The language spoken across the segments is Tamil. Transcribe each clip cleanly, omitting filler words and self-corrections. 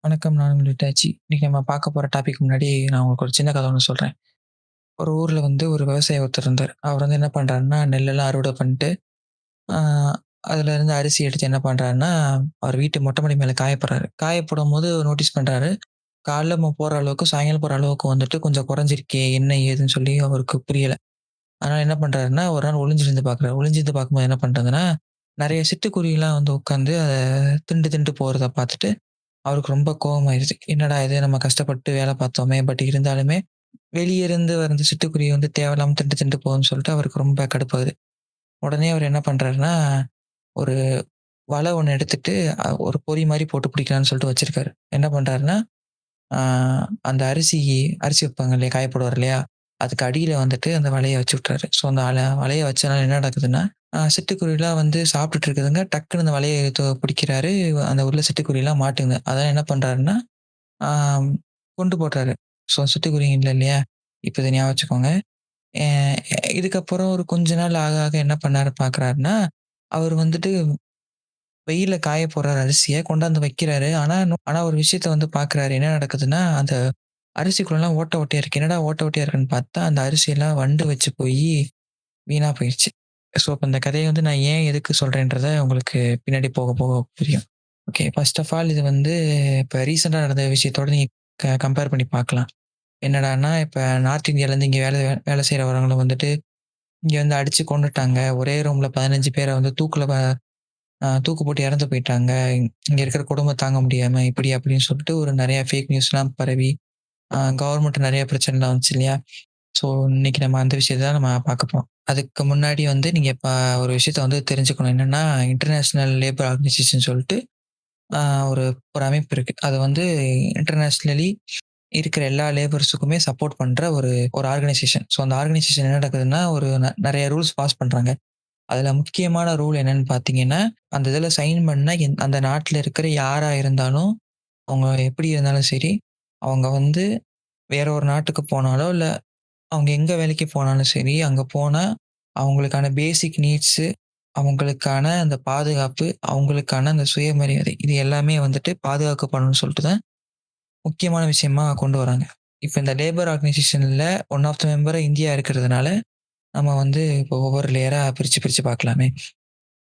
வணக்கம். நான் உங்கள் ஹிட்டாச்சி. இன்னைக்கு நம்ம பார்க்க போற டாபிக் முன்னாடி நான் உங்களுக்கு ஒரு சின்ன கதை ஒண்ணு சொல்றேன். ஒரு ஊர்ல வந்து ஒரு விவசாயி ஒருத்தர் இருந்தாரு. அவர் வந்து என்ன பண்றாருன்னா, நெல்லெல்லாம் அறுவடை பண்ணிட்டு, ஆ அதுலேருந்து அரிசி எடுத்து என்ன பண்றாருன்னா, அவர் வீட்டு மொட்டை மாடி மேல காய போடுறாரு. காய போடும்போது நோட்டீஸ் பண்றாரு. காலைல நம்ம போற அளவுக்கு, சாயங்காலம் போற அளவுக்கு வந்துட்டு கொஞ்சம் குறைஞ்சிருக்கே! என்ன ஏதுன்னு சொல்லி அவருக்கு புரியல. அதனால என்ன பண்றாருன்னா, ஒரு நாள் ஒளிஞ்சிருந்து பார்க்குறாரு. ஒளிஞ்சிருந்து பார்க்கும்போது என்ன பண்றதுன்னா, நெறைய சிட்டுக்குருவிலாம் வந்து உட்காந்து அத தின்டு தின்டு போறத பார்த்துட்டு அவருக்கு ரொம்ப கோவமாயிருச்சு. என்னடா இது நம்ம கஷ்டப்பட்டு வேலை பார்த்தோமே! பட் இருந்தாலுமே, வெளிய இருந்து வந்து சிட்டுக்குருவி வந்து தேவையில்லாம தின்ட்டு தின்ட்டு போகுதுன்னு சொல்லிட்டு அவருக்கு ரொம்ப கடுப்பாகுது. உடனே அவர் என்ன பண்றாருன்னா, ஒரு வலை ஒண்ணு எடுத்துட்டு ஒரு பொறி மாரி போட்டு பிடிக்கலான்னு சொல்லிட்டு வச்சிருக்காரு. என்ன பண்றாருன்னா, ஆ அந்த அரிசி வைப்பாங்க இல்லையா? காய போடுவார் இல்லையா? அதுக்கு அடியில வந்துட்டு அந்த வலைய வச்சு விட்டுறாரு. ஸோ அந்த வலைய வச்சனால என்ன நடக்குதுன்னா, சிட்டுக்குருவிலாம் வந்து சாப்பிட்டுட்டு இருக்குதுங்க. டக்குனு அந்த வலைய பிடிக்கிறாரு. அந்த உள்ள சிட்டுக்குருவிலாம் மாட்டுங்க. அதான் என்ன பண்றாருன்னா ஆ கொண்டு போட்டுறாரு. ஸோ சிட்டுக்குருவி இல்ல இல்லையா? இப்ப இத ஞாபகம் வச்சுக்கோங்க. அ இதுக்கப்புறம் ஒரு கொஞ்ச நாள் ஆக ஆக என்ன பண்ணாரு பார்க்குறாருன்னா, அவரு வந்துட்டு வெயில்ல காய போடுறாரு அரிசிய கொண்டாந்து வைக்கிறாரு. ஆனா ஒரு விஷயத்த வந்து பார்க்குறாரு. என்ன நடக்குதுன்னா, அந்த அரிசிக்குள்ளலாம் ஓட்டை ஓட்டையா இருக்கு. என்னடா ஓட்டை ஓட்டையா இருக்குன்னு பார்த்தா, அந்த அரிசியெல்லாம் வண்டு வச்சு போயி வீணா போயிருச்சு. ஸோ இப்ப இந்த கதைய வந்து நான் ஏன் எதுக்கு சொல்றேன்றத உங்களுக்கு பின்னாடி போக போக புரியும். ஓகே. ஃபர்ஸ்ட் ஆஃப் ஆல் இது வந்து இப்ப ரீசென்ட்டா நடந்த விஷயத்தோட நீங்க கம்பேர் பண்ணி பார்க்கலாம். என்னடான்னா, இப்ப நார்த் இந்தியாலருந்து இங்க வேலை செய்றவங்கள வந்துட்டு, இங்க வந்து அடிச்சு கொன்னுட்டாங்க. ஒரே ரூம்ல 15 பேர வந்து தூக்கு போட்டு இறந்து போயிட்டாங்க. இங்க இருக்கிற கொடும தாங்க முடியாம, இப்படி அப்படின்னு சொல்லிட்டு ஒரு நெறைய ஃபேக் நியூஸ்லாம் பரவி, கவர்மெண்ட் நெறைய பிரச்சனைலாம் வந்துச்சு இல்லையா? ஸோ இன்னைக்கு நம்ம அந்த விஷயத்த தான் நம்ம பார்க்க போறோம். அதுக்கு முன்னாடி வந்து நீங்க இப்ப ஒரு விஷயத்த வந்து தெரிஞ்சுக்கணும். என்னன்னா, இன்டர்நேஷனல் லேபர் ஆர்கனைசேஷன் சொல்லிட்டு ஆ ஒரு ஒரு அமைப்பு இருக்கு. அது வந்து இன்டர்நேஷனலி இருக்கிற எல்லா லேபர்ஸுக்குமே சப்போர்ட் பண்ற ஒரு ஒரு ஆர்கனைசேஷன். ஸோ அந்த ஆர்கனைசேஷன் என்ன நடக்குதுன்னா, ஒரு நெறைய ரூல்ஸ் பாஸ் பண்றாங்க. அதுல முக்கியமான ரூல் என்னன்னு பார்த்தீங்கன்னா, அந்த இதில சைன் பண்ண அந்த நாட்ல இருக்கிற யாரா இருந்தாலும், அவங்க எப்படி இருந்தாலும் சரி, அவங்க வந்து வேற ஒரு நாட்டுக்கு போனாலோ, இல்ல அவங்க எங்க வேலைக்கு போனாலும் சரி, அங்க போனா அவங்களுக்கான பேசிக் நீட்ஸு, அவங்களுக்கான அந்த பாதுகாப்பு, அவங்களுக்கான அந்த சுயமரியாதை, இது எல்லாமே வந்துட்டு பாதுகாக்கப்படணும்னு சொல்லிட்டு தான் முக்கியமான விஷயமா கொண்டு வராங்க. இப்ப இந்த லேபர் ஆர்கனைசேஷன்ல ஒன் ஆஃப் த மெம்பரா இந்தியா இருக்கிறதுனால, நம்ம வந்து இப்போ ஒவ்வொரு லேயரா பிரிச்சு பிரிச்சு பார்க்கலாமே.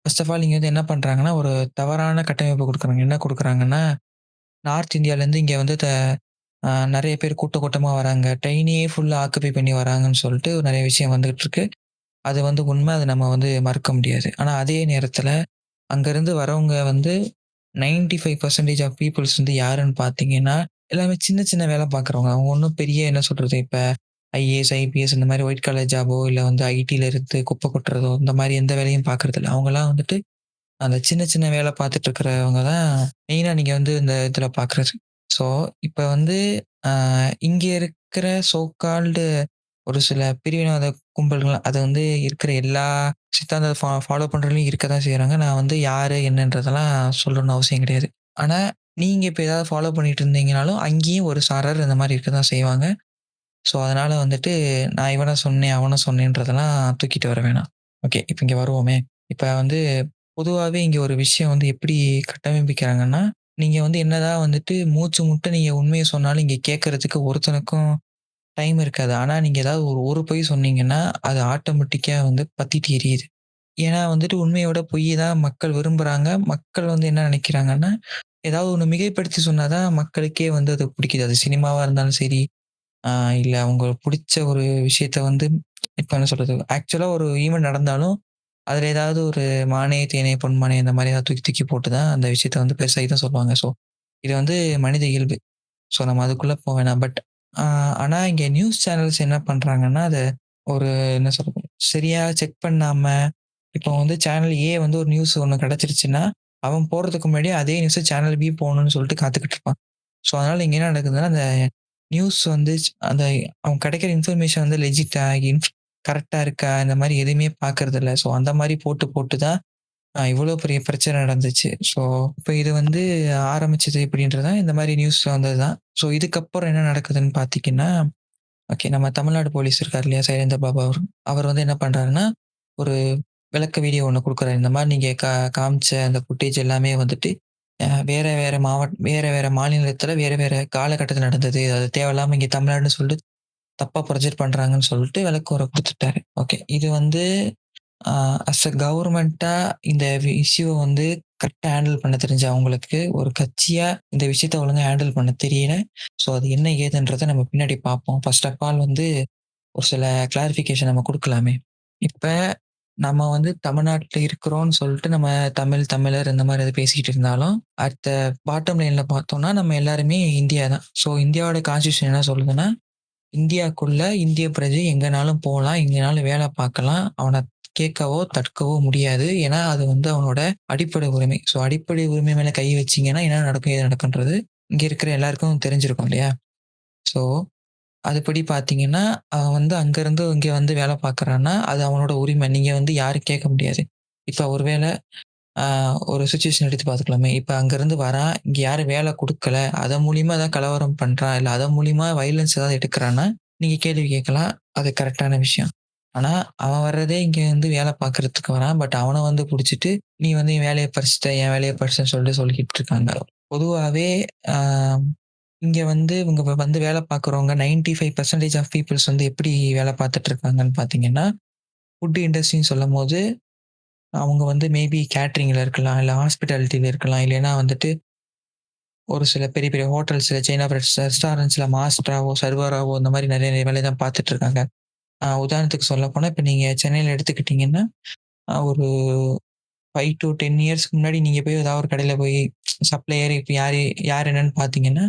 ஃபர்ஸ்ட் ஆஃப் ஆல் இங்க வந்து என்ன பண்றாங்கன்னா, ஒரு தவறான கட்டமைப்பு குடுக்குறாங்க. என்ன குடுக்குறாங்கன்னா, நார்த் இந்தியாலேருந்து இங்க வந்து நெறைய பேர் கூட்டமா வராங்க. ட்ரெயினையே ஃபுல்லா ஆக்குபை பண்ணி வராங்கன்னு சொல்லிட்டு நெறைய விஷயம் வந்துகிட்டு இருக்கு. அது வந்து உண்மை. அத நம்ம வந்து மறுக்க முடியாது. ஆனா அதே நேரத்தில, அங்கருந்து வரவங்க வந்து 95% ஆஃப் பீப்பிள்ஸ் வந்து யாருன்னு பார்த்தீங்கன்னா, எல்லாமே சின்ன சின்ன வேலை பார்க்குறவங்க. அவங்க ஒண்ணும் பெரிய என்ன சொல்றது, இப்ப ஐஏஎஸ், ஐபிஎஸ் இந்த மாரி ஒயிட் காலர் ஜாபோ, இல்ல வந்து ஐடில இருந்து குப்பை கொட்டுறதோ, இந்த மாரி எந்த வேலையும் பார்க்குறதில்ல. அவங்கலாம் வந்துட்டு அந்த சின்ன சின்ன வேலை பார்த்துட்டு இருக்கிறவங்க தான் மெயினா நீங்க வந்து இந்த இதில பார்க்குறது. ஸோ, இப்ப வந்து அ இங்க இருக்கிற சோ கால்டு ஒரு சில பிரிவினவாத கும்பல்கள் அது வந்து இருக்கிற எல்லா சித்தாந்தத்த ஃபாலோ பண்றவங்களும் இருக்க தான் செய்றாங்க. நான் வந்து யாரு என்னன்றதெல்லாம் சொல்லணும்னு அவசியம் கிடையாது. ஆனா, நீங்க இப்ப ஏதாவது ஃபாலோ பண்ணிட்டு இருந்தீங்கனாலும், அங்கேயும் ஒரு சாரர் இந்த மாரி இருக்க தான் செய்வாங்க. ஸோ, அதனால வந்துட்டு நான் இவன சொன்னேன், அவன சொன்னேன்றதெல்லாம் தூக்கிட்டு வர வேணாம். ஓகே. இப்ப இங்க வருவோமே. இப்ப வந்து பொதுவாவே இங்க ஒரு விஷயம் வந்து எப்படி கட்டமைப்பிக்கிறாங்கன்னா, நீங்க வந்து என்னதான் வந்துட்டு மூச்சு முட்ட நீங்க உண்மைய சொன்னாலும் இங்க கேட்கறதுக்கு ஒருத்தனுக்கும் டைம் இருக்காது. ஆனா, நீங்க ஏதாவது ஒரு பொய் சொன்னீங்கன்னா, அது ஆட்டோமேட்டிக்கா வந்து பத்திட்டு எரியுது. ஏன்னா வந்துட்டு உண்மைய விட பொய் தான் மக்கள் விரும்புறாங்க. மக்கள் வந்து என்ன நினைக்கிறாங்கன்னா, ஏதாவது ஒண்ணு மிகைப்படுத்தி சொன்னா தான் மக்களுக்கே வந்து அது பிடிக்குது. அது சினிமாவா இருந்தாலும் சரி, ஆ இல்ல அவங்களுக்கு புடிச்ச ஒரு விஷயத்த வந்து இப்ப என்ன சொல்றது? ஆக்சுவலா ஒரு ஈவென்ட் நடந்தாலும், அதுல ஏதாவது ஒரு மானே, தேனே, பொன்மானே இந்த மாரி ஏதாவது தூக்கி தூக்கி போட்டு தான் அந்த விஷயத்த வந்து பெருசாக்கி தான் சொல்லுவாங்க. ஸோ, இது வந்து மனித இயல்பு. ஸோ, நம்ம அதுக்குள்ள போ வேணாம். பட் ஆ ஆனா இங்க நியூஸ் சேனல்ஸ் என்ன பண்றாங்கன்னா, அத ஒரு என்ன சொல்றது? சரியா செக் பண்ணாம, இப்போ வந்து சேனல் ஏ வந்து ஒரு நியூஸ் ஒண்ணு கிடைச்சிருச்சுன்னா, அவன் போடுறதுக்கு முன்னாடியே அதே நியூஸ சேனல் பி போகணும்னு சொல்லிட்டு காத்துக்கிட்டு இருப்பான். ஸோ, அதனால இங்க என்ன நடக்குதுன்னா, அந்த நியூஸ் வந்து அந்த அவன் கிடைக்கிற இன்ஃபர்மேஷன் வந்து லெஜிட்டா, கரெக்ட்டா இருக்கா? இந்த மாரி எதுவுமே பார்க்கறதில்ல. ஸோ, அந்த மாரி போட்டு போட்டு தான் இவ்வளோ பெரிய பிரச்சனை நடந்துச்சு. ஸோ, இப்ப இது வந்து ஆரம்பிச்சது எப்படின்றத இந்த மாரி நியூஸ்ல வந்தது தான். ஸோ, இதுக்கப்புறம் என்ன நடக்குதுன்னு பார்த்தீங்கன்னா, ஓகே நம்ம தமிழ்நாடு போலீஸ் இருக்கார் இல்லையா? சைலேந்திர பாபு அவர். அவர் வந்து என்ன பண்றாருன்னா, ஒரு விளக்க வீடியோ ஒண்ணு குடுக்குறாரு. இந்த மாரி நீங்க காமிச்ச அந்த ஃபுட்டேஜ் எல்லாமே வந்துட்டு, வேற வேற வேற வேற மாநிலத்தில வேற வேற காலகட்டத்தில நடந்தது. அது தேவையில்லாம இங்க தமிழ்நாடுன்னு சொல்லிட்டு தப்பா ப்ரொஜெக்ட் பண்றாங்கன்னு சொல்லிட்டு விளக்குரை குடுத்துட்டாரு. ஓகே. இது வந்து ஆ அஸ் கவர்மெண்ட்டா இந்த இஷ்யூவ வந்து கரெக்ட்டா ஹேண்டில் பண்ண தெரிஞ்ச அவங்களுக்கு, ஒரு கட்சியா இந்த விஷயத்த ஒழுங்கா ஹேண்டில் பண்ண தெரியல. ஸோ அது என்ன ஏதுன்றத நம்ம பின்னாடி பார்ப்போம். ஃபர்ஸ்ட் ஆஃப் ஆல் வந்து ஒரு சில கிளாரிஃபிகேஷன் நம்ம குடுக்கலாமே. இப்ப நம்ம வந்து தமிழ்நாட்ல இருக்கிறோம்னு சொல்லிட்டு நம்ம தமிழர் இந்த மாரி எது பேசிக்கிட்டு இருந்தாலும், அட் த பாட்டம் லைன்ல பார்த்தோம்னா, நம்ம எல்லாருமே இந்தியா தான். ஸோ இந்தியாவோட கான்ஸ்டிடியூஷன் என்ன சொல்லுதுன்னா, இந்தியாக்குள்ள இந்திய பிரஜை எங்கனாலும் போலாம், எங்கனாலும் வேலை பார்க்கலாம். அவன கேட்கவோ, தடுக்கவோ முடியாது. ஏன்னா, அது வந்து அவனோட அடிப்படை உரிமை. ஸோ, அடிப்படை உரிமை மேல கை வச்சீங்கன்னா, என்ன நடக்கும், ஏது நடக்குன்றது இங்க இருக்கிற எல்லாருக்கும் தெரிஞ்சிருக்கும் இல்லையா? ஸோ, அதுபடி பார்த்தீங்கன்னா, அவன் வந்து அங்கருந்து இங்க வந்து வேலை பார்க்குறான்னா, அது அவனோட உரிமை. நீங்க வந்து யாரும் கேட்க முடியாது. இப்ப ஒரு வேள ஆ ஒரு சிச்சுவேஷன் எடுத்து பார்த்துக்கலாமே. இப்ப அங்கருந்து வரான், இங்க யாரும் வேலை குடுக்கல. அதன் மூலியமா ஏதாவது கலவரம் பண்றான், இல்ல அதன் மூலியமா வயலன்ஸ் ஏதாவது எடுக்குறான்னா, நீங்க கேள்வி கேட்கலாம். அது கரெக்ட்டான விஷயம். ஆனா, அவன் வர்றதே இங்க வந்து வேலை பார்க்கறதுக்கு வரான். பட் அவன வந்து புடிச்சுட்டு, நீ வந்து என் வேலைய பறிச்சுட்ட, என் வேலைய பறிச்சுட்டன்னு சொல்லிட்டு சொல்லிக்கிட்டு இருக்காங்க. பொதுவாவே ஆ இங்க வந்து இவங்க வந்து வேலை பார்க்குறவங்க 95% ஆஃப் பீப்பிள்ஸ் வந்து எப்படி வேலை பார்த்துட்டு இருக்காங்கன்னு பார்த்தீங்கன்னா, ஃபுட் இண்டஸ்ட்ரின்னு சொல்லும்போது அவங்க வந்து மேபி கேட்டரிங்ல இருக்கலாம், இல்ல ஹாஸ்பிட்டாலிட்டில இருக்கலாம். இல்லைன்னா வந்துட்டு ஒரு சில பெரிய பெரிய ஹோட்டல்ஸ்ல, செயின் ஆஃப் ரெஸ்டாரண்ட்ஸ்ல மாஸ்டராவோ, சர்வராவோ இந்த மாரி நெறைய வேலை தான் பார்த்துட்டு இருக்காங்க. உதாரணத்துக்கு சொல்லப்போனா, இப்ப நீங்க சென்னையில எடுத்துக்கிட்டீங்கன்னா, ஒரு 5 டூ 10 இயர்ஸ்க்கு முன்னாடி நீங்க போய் ஏதாவது ஒரு கடையில போய் சப்ளையர் இப்ப யார் என்னன்னு பார்த்தீங்கன்னா,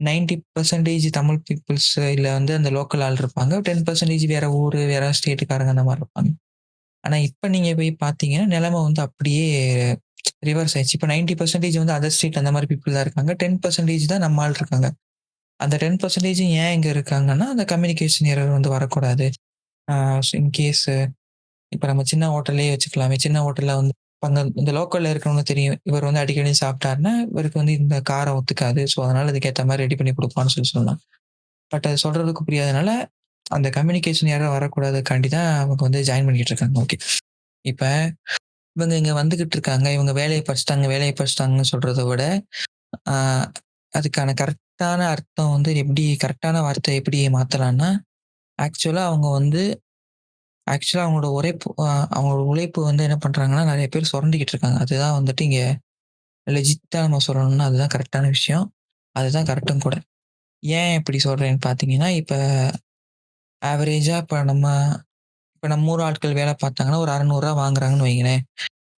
90% தமிழ் பீப்பிள்ஸ் இல்ல வந்து அந்த லோக்கல் ஆள் இருப்பாங்க. 10% வேற ஊரு, வேற ஸ்டேட்டுக்காரங்க அந்த மாரி இருப்பாங்க. ஆனா, இப்ப நீங்க போய் பார்த்தீங்கன்னா, நிலைமை வந்து அப்படியே ரிவர்ஸ் ஆயிடுச்சு. இப்ப 90% வந்து அதர் ஸ்டேட் அந்த மாரி பீப்பிள் தான் இருக்காங்க. 10% தான் நம்ம ஆள் இருக்காங்க. அந்த 10% ஏன் இங்க இருக்காங்கன்னா, அந்த கம்யூனிகேஷன் எரர் வந்து வரக்கூடாது. ஆ இன்கேஸ் இப்ப நம்ம சின்ன ஹோட்டல்லயே வச்சுக்கலாமே. சின்ன ஹோட்டல்ல வந்து அங்க இந்த லோக்கல்ல இருக்கிறவங்களுக்கு தெரியும். இவர் வந்து அடிக்கடி சாப்பிட்டாருன்னா, இவருக்கு வந்து இந்த காரம் ஒத்துக்காது. ஸோ, அதனால அதுக்கேத்த மாரி ரெடி பண்ணி குடுப்பான்னு சொல்லலாம். பட் அது சொல்றதுக்கு புரியாதனால, அந்த கம்யூனிகேஷன் எரர் வரக்கூடாதுக்காண்டி தான் அவங்க வந்து ஜாயின் பண்ணிக்கிட்டு இருக்காங்க. ஓகே. இப்ப இவங்க இங்க வந்துகிட்டு இருக்காங்க. இவங்க வேலைய படிச்சுட்டாங்கன்னு சொல்றத விட, ஆ அதுக்கான கரெக்ட்டான அர்த்தம் வந்து எப்படி கரெக்ட்டான வார்த்தை எப்படி மாத்தலாம்னா, ஆக்சுவலா அவங்க வந்து அவங்களோட அவங்களோட உழைப்பு வந்து என்ன பண்றாங்கன்னா, நெறைய பேர் சுரண்டிக்கிட்டு இருக்காங்க. அதுதான் வந்துட்டு இங்க லெஜிட்டா நம்ம சொல்லணும்னா, அதுதான் கரெக்ட்டான விஷயம். அதுதான் கரெக்டும் கூட. ஏன் இப்படி சொல்றேன்னு பார்த்தீங்கன்னா, இப்ப ஆவரேஜா இப்ப நம்ம ஊர் ஆட்கள் வேலை பார்த்தாங்கன்னா, ஒரு ரூ. 600 வாங்குறாங்கன்னு வைங்களேன்.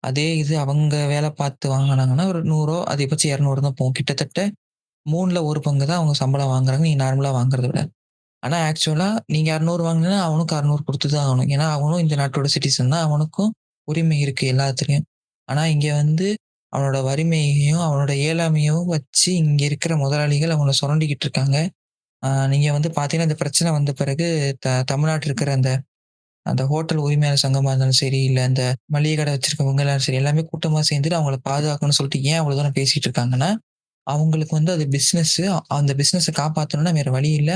அதே இது அவங்க வேலை பார்த்து வாங்குனாங்கன்னா, ஒரு 100 அதிகபட்சம் 200 தான் போகும். கிட்டத்தட்ட 3ல 1 பங்கு தான் அவங்க சம்பளம் வாங்குறாங்க. நீங்க நார்மலா வாங்குறத விட. ஆனா ஆக்சுவலா நீங்க 200 வாங்குனீங்கன்னா, அவனுக்கும் 600 குடுத்து தான் ஆகணும். ஏன்னா, அவனும் இந்த நாட்டோட சிட்டிசன் தான். அவனுக்கும் உரிமை இருக்கு எல்லாத்துலயும். ஆனா இங்க வந்து அவனோட வறுமையையும், அவனோட இயலாமையும் வச்சு இங்க இருக்கிற முதலாளிகள் அவங்கள சுரண்டிக்கிட்டு இருக்காங்க. நீங்க வந்து பார்த்தீங்கன்னா, இந்த பிரச்சனை வந்த பிறகு தமிழ்நாட்டுல இருக்கிற அந்த அந்த ஹோட்டல் உரிமையாளர் சங்கமா இருந்தாலும் சரி, இல்ல இந்த மளிகை கடை வச்சிருக்கவங்க எல்லாரும் சரி, எல்லாமே கூட்டமா சேர்ந்துட்டு அவங்கள பாதுகாக்கணும்னு சொல்லிட்டு ஏன் அவ்வளோ தூரம் பேசிட்டு இருக்காங்கன்னா, அவங்களுக்கு வந்து அது பிசினஸு. அந்த பிசினஸ காப்பாத்தணும்னா வேற வழி இல்ல.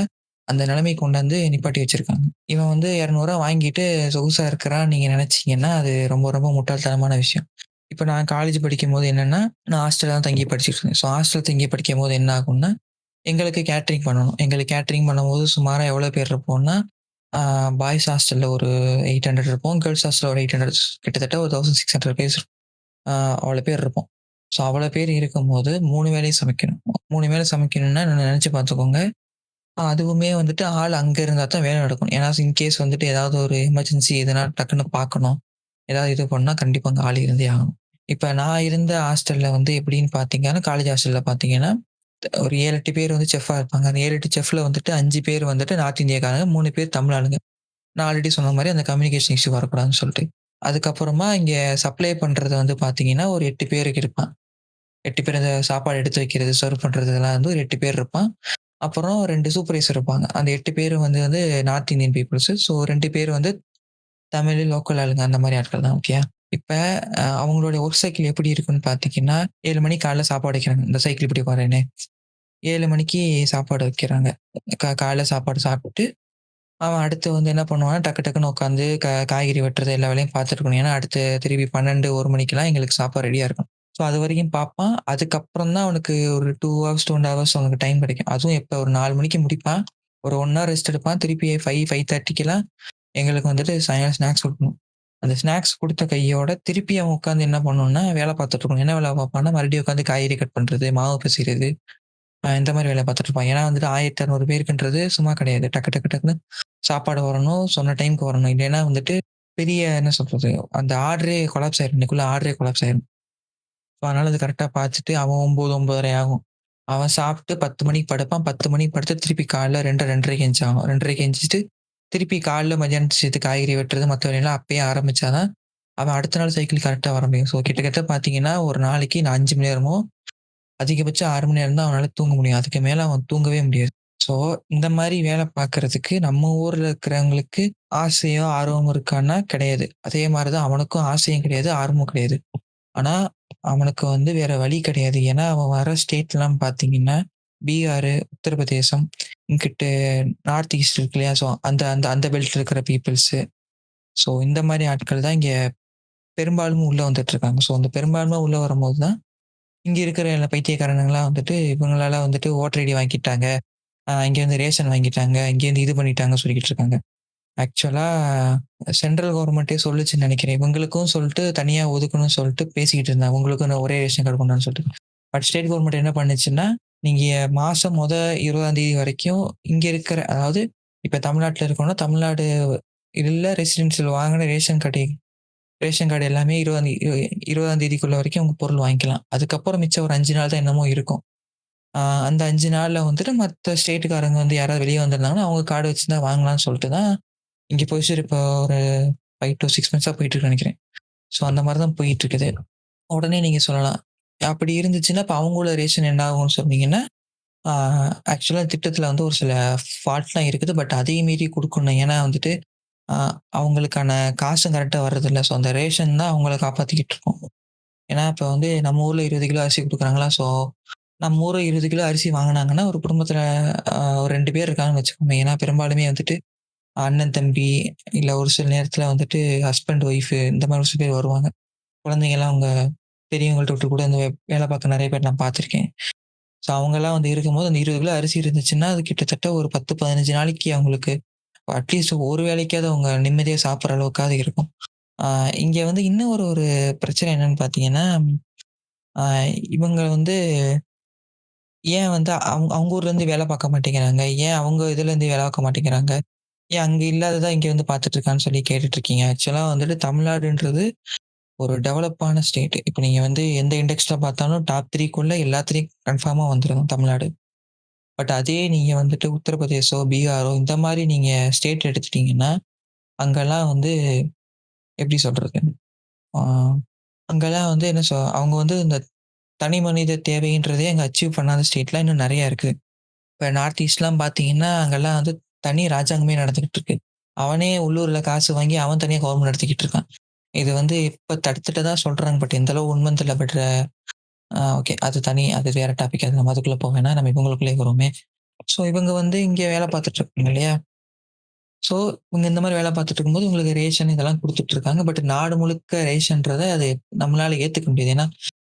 அந்த நிலைமைக்கு கொண்டாந்து நிப்பாட்டி வச்சிருக்காங்க. இவன் வந்து ரூ. 200 வாங்கிட்டு சொகுசா இருக்கிறான்னு நீங்க நினைச்சீங்கன்னா, அது ரொம்ப ரொம்ப முட்டாள்தனமான விஷயம். இப்ப நான் காலேஜ் படிக்கும்போது என்னன்னா, நான் ஹாஸ்டல்ல தான் தங்கி படிச்சுட்டு இருந்தேன். ஸோ ஹாஸ்டல் தங்கி படிக்கும்போது என்ன ஆகும்னா, எங்களுக்கு கேட்டரிங் பண்ணணும். எங்களுக்கு கேட்டரிங் பண்ணும்போது சுமாரா எவ்வளோ பேர் இருப்போம்னா, ஆ பாய்ஸ் ஹாஸ்டல்ல ஒரு 800 இருப்போம். கேர்ல்ஸ் ஹாஸ்டல்ல ஒரு 800 கிட்டத்தட்ட ஒரு 1600 பேர் அவ்வளோ பேர் இருப்போம். ஸோ அவ்வளோ பேர் இருக்கும்போது 3 வேளையும் சமைக்கணும். 3 வேளை சமைக்கணும்னா நினைச்சு பார்த்துக்கோங்க. அதுவுமே வந்துட்டு ஆள் அங்க இருந்தா தான் வேலை நடக்கும். ஏன்னா இன்கேஸ் வந்துட்டு ஏதாவது ஒரு எமர்ஜென்சி எதுனா டக்குன்னு பார்க்கணும். ஏதாவது இது பண்ணா கண்டிப்பா அங்க ஆள் இருந்தே ஆகணும். இப்ப நான் இருந்த ஹாஸ்டல்ல வந்து எப்படின்னு பார்த்தீங்கன்னா, காலேஜ் ஹாஸ்டல்ல பார்த்தீங்கன்னா, ஒரு 7, 8 பேர் வந்து செஃப்பா இருப்பாங்க. அந்த 7, 8 செஃப்ல வந்துட்டு 5 பேர் வந்துட்டு நார்த் இந்தியாக்காரங்க, 3 பேர் தமிழ் ஆளுங்க. நான் ஆல்ரெடி சொன்ன மாரி அந்த கம்யூனிகேஷன் இஷ்யூ வரக்கூடாதுன்னு சொல்ட்டு. அதுக்கப்புறமா இங்க சப்ளை பண்றது வந்து பார்த்தீங்கன்னா, ஒரு 8 பேருக்கு இருப்பான். 8 பேர் அந்த சாப்பாடு எடுத்து வைக்கிறது, சர்வ் பண்றது இதெல்லாம் வந்து ஒரு 8 பேர் இருப்பான். அப்புறம் 2 சூப்பர்வைசர் இருப்பாங்க. அந்த 8 பேரும் வந்து வந்து நார்த் இந்தியன் பீப்பிள்ஸு. ஸோ 2 பேர் வந்து தமிழ், லோக்கல் ஆளுங்க அந்த மாரி ஆட்கள் தான். ஓகேயா? இப்ப அவங்களுடைய ஒர்க் சைக்கிள் எப்படி இருக்குன்னு பார்த்தீங்கன்னா, 7 மணிக்கு காலைல சாப்பாடு வைக்கிறாங்க. இந்த சைக்கிள் இப்படி வரேனே. 7 மணிக்கு சாப்பாடு வைக்கிறாங்க. காலைல சாப்பாடு சாப்பிட்டு, அவன் அடுத்து வந்து என்ன பண்ணுவான்னா, டக்கு டக்குன்னு உட்காந்து காய்கறி வெட்டுறது எல்லா வேலையும் பார்த்துட்டு இருக்கணும். ஏன்னா, அடுத்து திருப்பி 12, 1 மணிக்கெல்லாம் எங்களுக்கு சாப்பாடு ரெடியா இருக்கணும். ஸோ, அதுவரைக்கும் பார்ப்பான். அதுக்கப்புறம் தான் அவனுக்கு ஒரு 2 ஹவர்ஸ், 2 1/2 ஹவர்ஸ் அவனுக்கு டைம் கிடைக்கும். அதுவும் எப்ப ஒரு 4 மணிக்கு முடிப்பான். ஒரு 1 ஹவர் ரெஸ்ட் எடுப்பான். திருப்பி 5, 5:30க்கெல்லாம் எங்களுக்கு வந்துட்டு சாயங்காலம் ஸ்நாக்ஸ் குடுக்கணும். அந்த ஸ்நாக்ஸ் குடுத்த கையோட திருப்பி அவன் உட்காந்து என்ன பண்ணணும்னா, வேலை பார்த்துட்டு இருக்கணும். என்ன வேலை பார்ப்பான்னா, மறுபடியும் உட்காந்து காய்கறி கட் பண்றது, மாவு பிசைறது, இந்த மாரி வேலைய பார்த்துட்டு இருப்பான். ஏன்னா வந்துட்டு 1600 பேருக்குன்றது சும்மா கிடையாது. டக்கு டக்கு டக்குன்னு சாப்பாடு வரணும், சொன்ன டைம்க்கு வரணும். இல்லைன்னா வந்துட்டு பெரிய என்ன சொல்றது, அந்த ஆர்டரே கொலாப்ஸ் ஆயிரும். இன்னைக்குள்ள ஆர்டரே கொலாப்ஸ் ஆயிரும். ஸோ அதனால அது கரெக்ட்டா பார்த்துட்டு அவன் 9, 9:30 ஆகும். அவன் சாப்பிட்டு 10 மணிக்கு படுப்பான். 10 மணிக்கு படுத்து திருப்பி காலைல 2, 2:30க்கு எந்திரிச்சாகணும். 2:30க்கு எந்திரிச்சுட்டு திருப்பி காலைல மதியானம் சேர்த்து காய்கறி வெட்டுறது மத்த வேலையெல்லாம் அப்பயே ஆரம்பிச்சா தான், அவன் அடுத்த நாள் சைக்கிள் கரெக்ட்டா வர முடியும். ஸோ கிட்டத்தட்ட பார்த்தீங்கன்னா, ஒரு நாளைக்கு நான் 5 மணி நேரமோ, அதிகபட்சம் 6 மணி நேரம் தான் அவனால தூங்க முடியும். அதுக்கு மேல அவன் தூங்கவே முடியாது. ஸோ இந்த மாரி வேலை பார்க்கறதுக்கு நம்ம ஊர்ல இருக்கிறவங்களுக்கு ஆசையோ, ஆர்வமோ இருக்கான்னா கிடையாது. அதே மாரி தான் அவனுக்கும் ஆசையும் கிடையாது, ஆர்வமும் கிடையாது. ஆனா, அவனுக்கு வந்து வேற வழி கிடையாது. ஏன்னா, அவன் வர ஸ்டேட்லாம் பார்த்தீங்கன்னா, பீகாரு, உத்தரப்பிரதேசம், இங்கிட்டு நார்த் ஈஸ்ட் இருக்கு இல்லையா? ஸோ அந்த அந்த அந்த பெல்ட்ல இருக்கிற பீப்பிள்ஸு. ஸோ இந்த மாரி ஆட்கள் தான் இங்க பெரும்பாலும் உள்ள வந்துட்டுருக்காங்க. ஸோ அந்த பெரும்பான்மை உள்ள வரும்போது தான், இங்க இருக்கிற எல்லா பைத்தியக்காரனுங்கலாம் வந்துட்டு இவங்களால வந்துட்டு ஓட்டர் ஐடி வாங்கிட்டாங்க. இங்கேருந்து ரேஷன் வாங்கிட்டாங்க. இங்கேருந்து இது பண்ணிட்டாங்க சொல்லிக்கிட்டு இருக்காங்க. ஆக்சுவலா சென்ட்ரல் கவர்மெண்ட்டே சொல்லுச்சுன்னு நெனைக்கிறேன். இவங்களுக்கும் சொல்லிட்டு தனியா ஒதுக்கணும்னு சொல்லிட்டு பேசிக்கிட்டு இருந்தாங்க. உங்களுக்கும் ஒரே ரேஷன் கார்டு கொண்டான்னு சொல்லிட்டு. பட் ஸ்டேட் கவர்மெண்ட் என்ன பண்ணுச்சுன்னா, நீங்க மாசம் 20ஆம் தேதி வரைக்கும் இங்க இருக்கிற அதாவது இப்ப தமிழ்நாட்டுல இருக்கோம்னா, தமிழ்நாடு இதுல ரெசிடென்ஷியல் வாங்குன ரேஷன் கார்டு எல்லாமே 20ஆம் தேதிக்குள்ள வரைக்கும் உங்க பொருள் வாங்கிக்கலாம். அதுக்கப்புறம் மிச்சம் ஒரு 5 நாள் தான் என்னமோ இருக்கும். அந்த 5 நாள்ல வந்துட்டு மத்த ஸ்டேட்டுக்காரங்க வந்து யாராவது வெளிய வந்திருந்தாங்கன்னா, அவங்க கார்டு வச்சிருந்தா வாங்கலாம்னு சொல்லிட்டு தான் இங்க ப்ரொசீஜர் இப்போ ஒரு 5 டூ 6 மந்த்ஸா போயிட்டு இருக்குன்னு நெனைக்கிறேன். ஸோ அந்த மாரி தான் போயிட்டு இருக்குது. உடனே நீங்க சொல்லலாம். அப்படி இருந்துச்சுன்னா, இப்ப அவங்களோட ரேஷன் என்ன ஆகும்னு சொன்னீங்கன்னா, ஆ ஆக்சுவலா திட்டத்துல வந்து ஒரு சில ஃபால்ட்லாம் இருக்குது. பட் அதையும் மீறி குடுக்கணும். ஏன்னா வந்துட்டு, அ அவங்களுக்கான காசும் கரெக்ட்டா வர்றதில்ல. ஸோ அந்த ரேஷன் தான் அவங்கள காப்பாத்திக்கிட்டு இருக்கும். ஏன்னா, இப்ப வந்து நம்ம ஊர்ல 20 கிலோ அரிசி குடுக்குறாங்களா, ஸோ நம்ம ஊர்ல 20 கிலோ அரிசி வாங்குனாங்கன்னா, ஒரு குடும்பத்துல ஒரு 2 பேர் இருக்காங்கன்னு வச்சுக்கோங்க. ஏன்னா பெரும்பாலுமே வந்துட்டு அண்ணன், தம்பி இல்ல ஒரு சில நேரத்துல வந்துட்டு ஹஸ்பண்ட், ஒய்ஃப் இந்த மாரி ஒரு சில பேர் வருவாங்க. குழந்தைங்கலாம் அவங்க பெரியவங்கள்ட்ட விட்டு கூட அந்த வேலை பார்க்க நெறைய பேர் நான் பார்த்துருக்கேன். ஸோ அவங்கலாம் வந்து இருக்கும்போது அந்த 20 கிலோ அரிசி இருந்துச்சுன்னா, அது கிட்டத்தட்ட ஒரு 10, 15 நாளைக்கு அவங்களுக்கு அட்லீஸ்ட் ஒரு வேளைக்காவது அவங்க நிம்மதியா சாப்பிடுற அளவுக்காவது இருக்கும். ஆ இங்க வந்து இன்னும் ஒரு ஒரு பிரச்சனை என்னன்னு பார்த்தீங்கன்னா, ஆ இவங்க வந்து ஏன் வந்து அவங்க ஊர்லேருந்து வேலை பார்க்க மாட்டேங்கிறாங்க? ஏன் அவங்க இதுலேருந்து வேலை பார்க்க மாட்டேங்கிறாங்க? ஏன் அங்க இல்லாதத இங்க வந்து பார்த்துட்டு இருக்கான்னு சொல்லி கேட்டுட்டு இருக்கீங்க. ஆக்சுவலா வந்துட்டு தமிழ்நாடுன்றது ஒரு டெவலப்பான ஸ்டேட். இப்ப நீங்க வந்து எந்த இண்டெக்ஸ்ல பார்த்தாலும் டாப் 3க்குள்ள எல்லாத்துலயும் கன்ஃபார்மா வந்துரும் தமிழ்நாடு. பட் அதே நீங்க வந்துட்டு உத்தரப்பிரதேசோ, பீகாரோ இந்த மாரி நீங்க ஸ்டேட் எடுத்துட்டீங்கன்னா, அங்கலாம் வந்து எப்படி சொல்றது? ஆ அங்கலாம் வந்து என்ன அவங்க வந்து இந்த தனி மனித தேவைன்றதே அங்க அச்சீவ் பண்ணாத ஸ்டேட்லாம் இன்னும் நெறைய இருக்கு. இப்ப நார்த் ஈஸ்ட்லாம் பார்த்தீங்கன்னா, அங்கலாம் வந்து தனி ராஜாங்கமே நடந்துகிட்டு இருக்கு. அவனே உள்ளூர்ல காசு வாங்கி அவன் தனியா கவர்மெண்ட் நடத்திக்கிட்டு இருக்கான். இது வந்து இப்ப தடுத்துட்டதா சொல்றாங்க. பட் எந்த அளவு உண்மைன்னு தெரியல. But okay. அது வேற டாபிக். அது நம்ம அதுக்குள்ள போ வேணாம். நம்ம இவங்களுக்குள்ளயே வருவோமே. ஸோ இவங்க வந்து இங்க வேலை பார்த்துட்டு இருக்காங்க இல்லையா? ஸோ இவங்க இந்த மாரி வேலை பார்த்துட்டு இருக்கும்போது உங்களுக்கு ரேஷன் இதெல்லாம் குடுத்துட்டு இருக்காங்க. பட் நாடு முழுக்க ரேஷன்றத அது நம்மளால ஏத்துக்க முடியாது. ஏன்னா,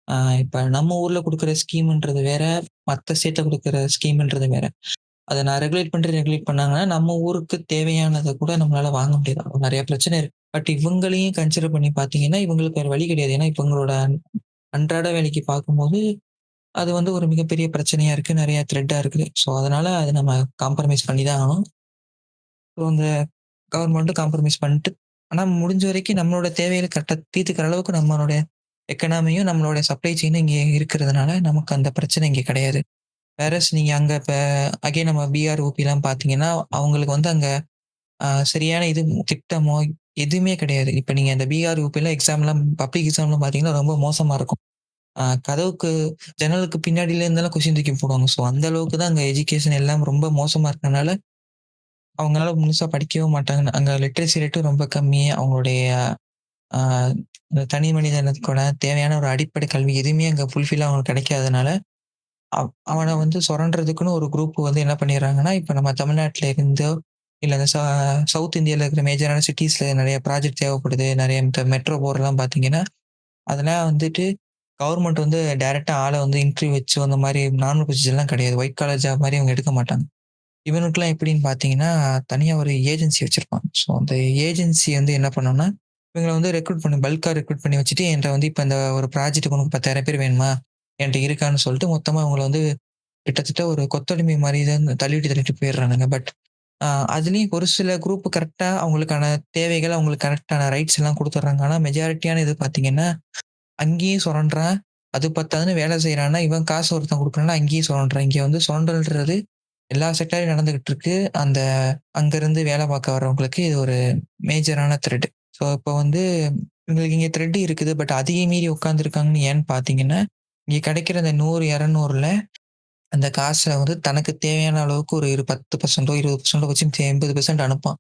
அ இப்ப நம்ம ஊர்ல குடுக்குற ஸ்கீம்ன்றது வேற, மத்த ஸ்டேட்ல குடுக்குற ஸ்கீம்ன்றது வேற. அத நான் ரெகுலேட் பண்ணாங்கன்னா, நம்ம ஊருக்கு தேவையானத கூட நம்மளால வாங்க முடியாது. நெறைய பிரச்சனை இருக்கு. பட் இவங்களையும் கன்சிடர் பண்ணி பார்த்தீங்கன்னா, இவங்களுக்கு வேற வழி கிடையாது. ஏன்னா, இவங்களோட அன்றாட வேலைக்கு பார்க்கும்போது, அது வந்து ஒரு மிகப்பெரிய பிரச்சனையா இருக்கு. நெறைய த்ரெட்டா இருக்குது. ஸோ, அதனால அத நம்ம காம்ப்ரமைஸ் பண்ணி தான் ஆகணும். ஸோ, அந்த கவர்மெண்ட்டும் காம்ப்ரமைஸ் பண்ணிட்டு, ஆனா முடிஞ்ச வரைக்கும் நம்மளோட தேவைகள கரெக்ட்டா தீர்த்துக்கிற அளவுக்கு நம்மளுடைய எக்கனாமியும், நம்மளுடைய சப்ளை செயினும் இங்க இருக்கிறதுனால, நமக்கு அந்த பிரச்சனை இங்க கிடையாது. வேறஸ் நீங்க அங்க இப்ப அகைன் நம்ம பிஆர், ஊபிலாம் பார்த்தீங்கன்னா, அவங்களுக்கு வந்து அங்க சரியான இது திட்டமோ எதுவுமே கிடையாது. இப்ப நீங்க அந்த பிஆர், யூபிலாம் எக்ஸாம்லாம் பப்ளிக் எக்ஸாம்லாம் பார்த்தீங்கன்னா, ரொம்ப மோசமா இருக்கும். கதவுக்கு ஜன்னலுக்கு பின்னாடில இருந்தெல்லாம் கொஸ்டின் தூக்கி போடுவாங்க. ஸோ அந்த அளவுக்கு தான் அங்க எஜுகேஷன் எல்லாம் ரொம்ப மோசமா இருக்கனால, அவங்களால முழுசா படிக்கவும் மாட்டாங்க. அங்க லிட்ரேசி ரேட்டும் ரொம்ப கம்மி. அவங்களுடைய ஆ அந்த தனி மனிதனுக்கூட தேவையான ஒரு அடிப்படை கல்வி எதுவுமே அங்க ஃபுல்ஃபில்லா அவங்களுக்கு கிடைக்காதனால, அவன வந்து சொரண்டுறதுக்குன்னு ஒரு குரூப் வந்து என்ன பண்ணிடுறாங்கன்னா, இப்ப நம்ம தமிழ்நாட்டுல இருந்தோ, இல்ல இந்த சவுத் இந்தியால இருக்கிற மேஜரான சிட்டீஸ்ல நெறைய ப்ராஜெக்ட் தேவைப்படுது. நெறைய இந்த மெட்ரோ போர்லாம் பார்த்தீங்கன்னா, அதெல்லாம் வந்துட்டு கவர்மெண்ட் வந்து டைரக்ட்டா ஆள வந்து இன்டர்வியூ வச்சு அந்த மாரி நார்மல் பொசிஷன்லாம் கிடையாது. ஒயிட் காலர் ஜாப் மாரி அவங்க எடுக்க மாட்டாங்க. இவனுக்குலாம் எப்படின்னு பார்த்தீங்கன்னா, தனியா ஒரு ஏஜென்சி வச்சிருப்பாங்க. ஸோ அந்த ஏஜென்சி வந்து என்ன பண்ணும்னா, இவங்கள வந்து ரெக்ரூட் பண்ணி பல்க்கா ரெக்ரூட் பண்ணி வச்சுட்டு, என்ட்ட வந்து இப்ப இந்த ஒரு ப்ராஜெக்ட்க்கு உனக்கு 10,000 பேர் வேணுமா? என்ட்ட இருக்கான்னு சொல்லிட்டு மொத்தமா அவங்கள வந்து கிட்டத்தட்ட ஒரு கொத்தடிமை மாரி தான் தள்ளிவிட்டு தள்ளிட்டு போயிடுறானுங்க. பட் அ அதுலயும் ஒரு சில குரூப் கரெக்ட்டா அவங்களுக்கான தேவைகள், அவங்களுக்கு கரெக்ட்டான ரைட்ஸ் எல்லாம் குடுத்துடுறாங்க. ஆனா மெஜாரிட்டியான இது பார்த்தீங்கன்னா, அங்கேயும் சுரண்டுறான். அது பத்தாதுன்னு வேலை செய்றான்னா, இவன் காசு ஒருத்தன் குடுக்குறான்னா, அங்கேயும் சுரண்டுறான். இங்க வந்து சுரண்டல்ன்றது எல்லா செக்டார்லயும் நடந்துகிட்டு இருக்கு. அந்த அங்கருந்து வேலை பார்க்க வரவங்களுக்கு இது ஒரு மேஜரான த்ரெட். ஸோ இப்போ வந்து இவங்களுக்கு இங்க த்ரெட் இருக்குது. பட் அதையும் மீறி உட்கார்ந்துருக்காங்கன்னு ஏன்னு பார்த்தீங்கன்னா, இங்க கிடைக்கிற அந்த 100, 200ல அந்த காச வந்து தனக்கு தேவையான அளவுக்கு ஒரு 10% 20% வச்சு 80% அனுப்பான்.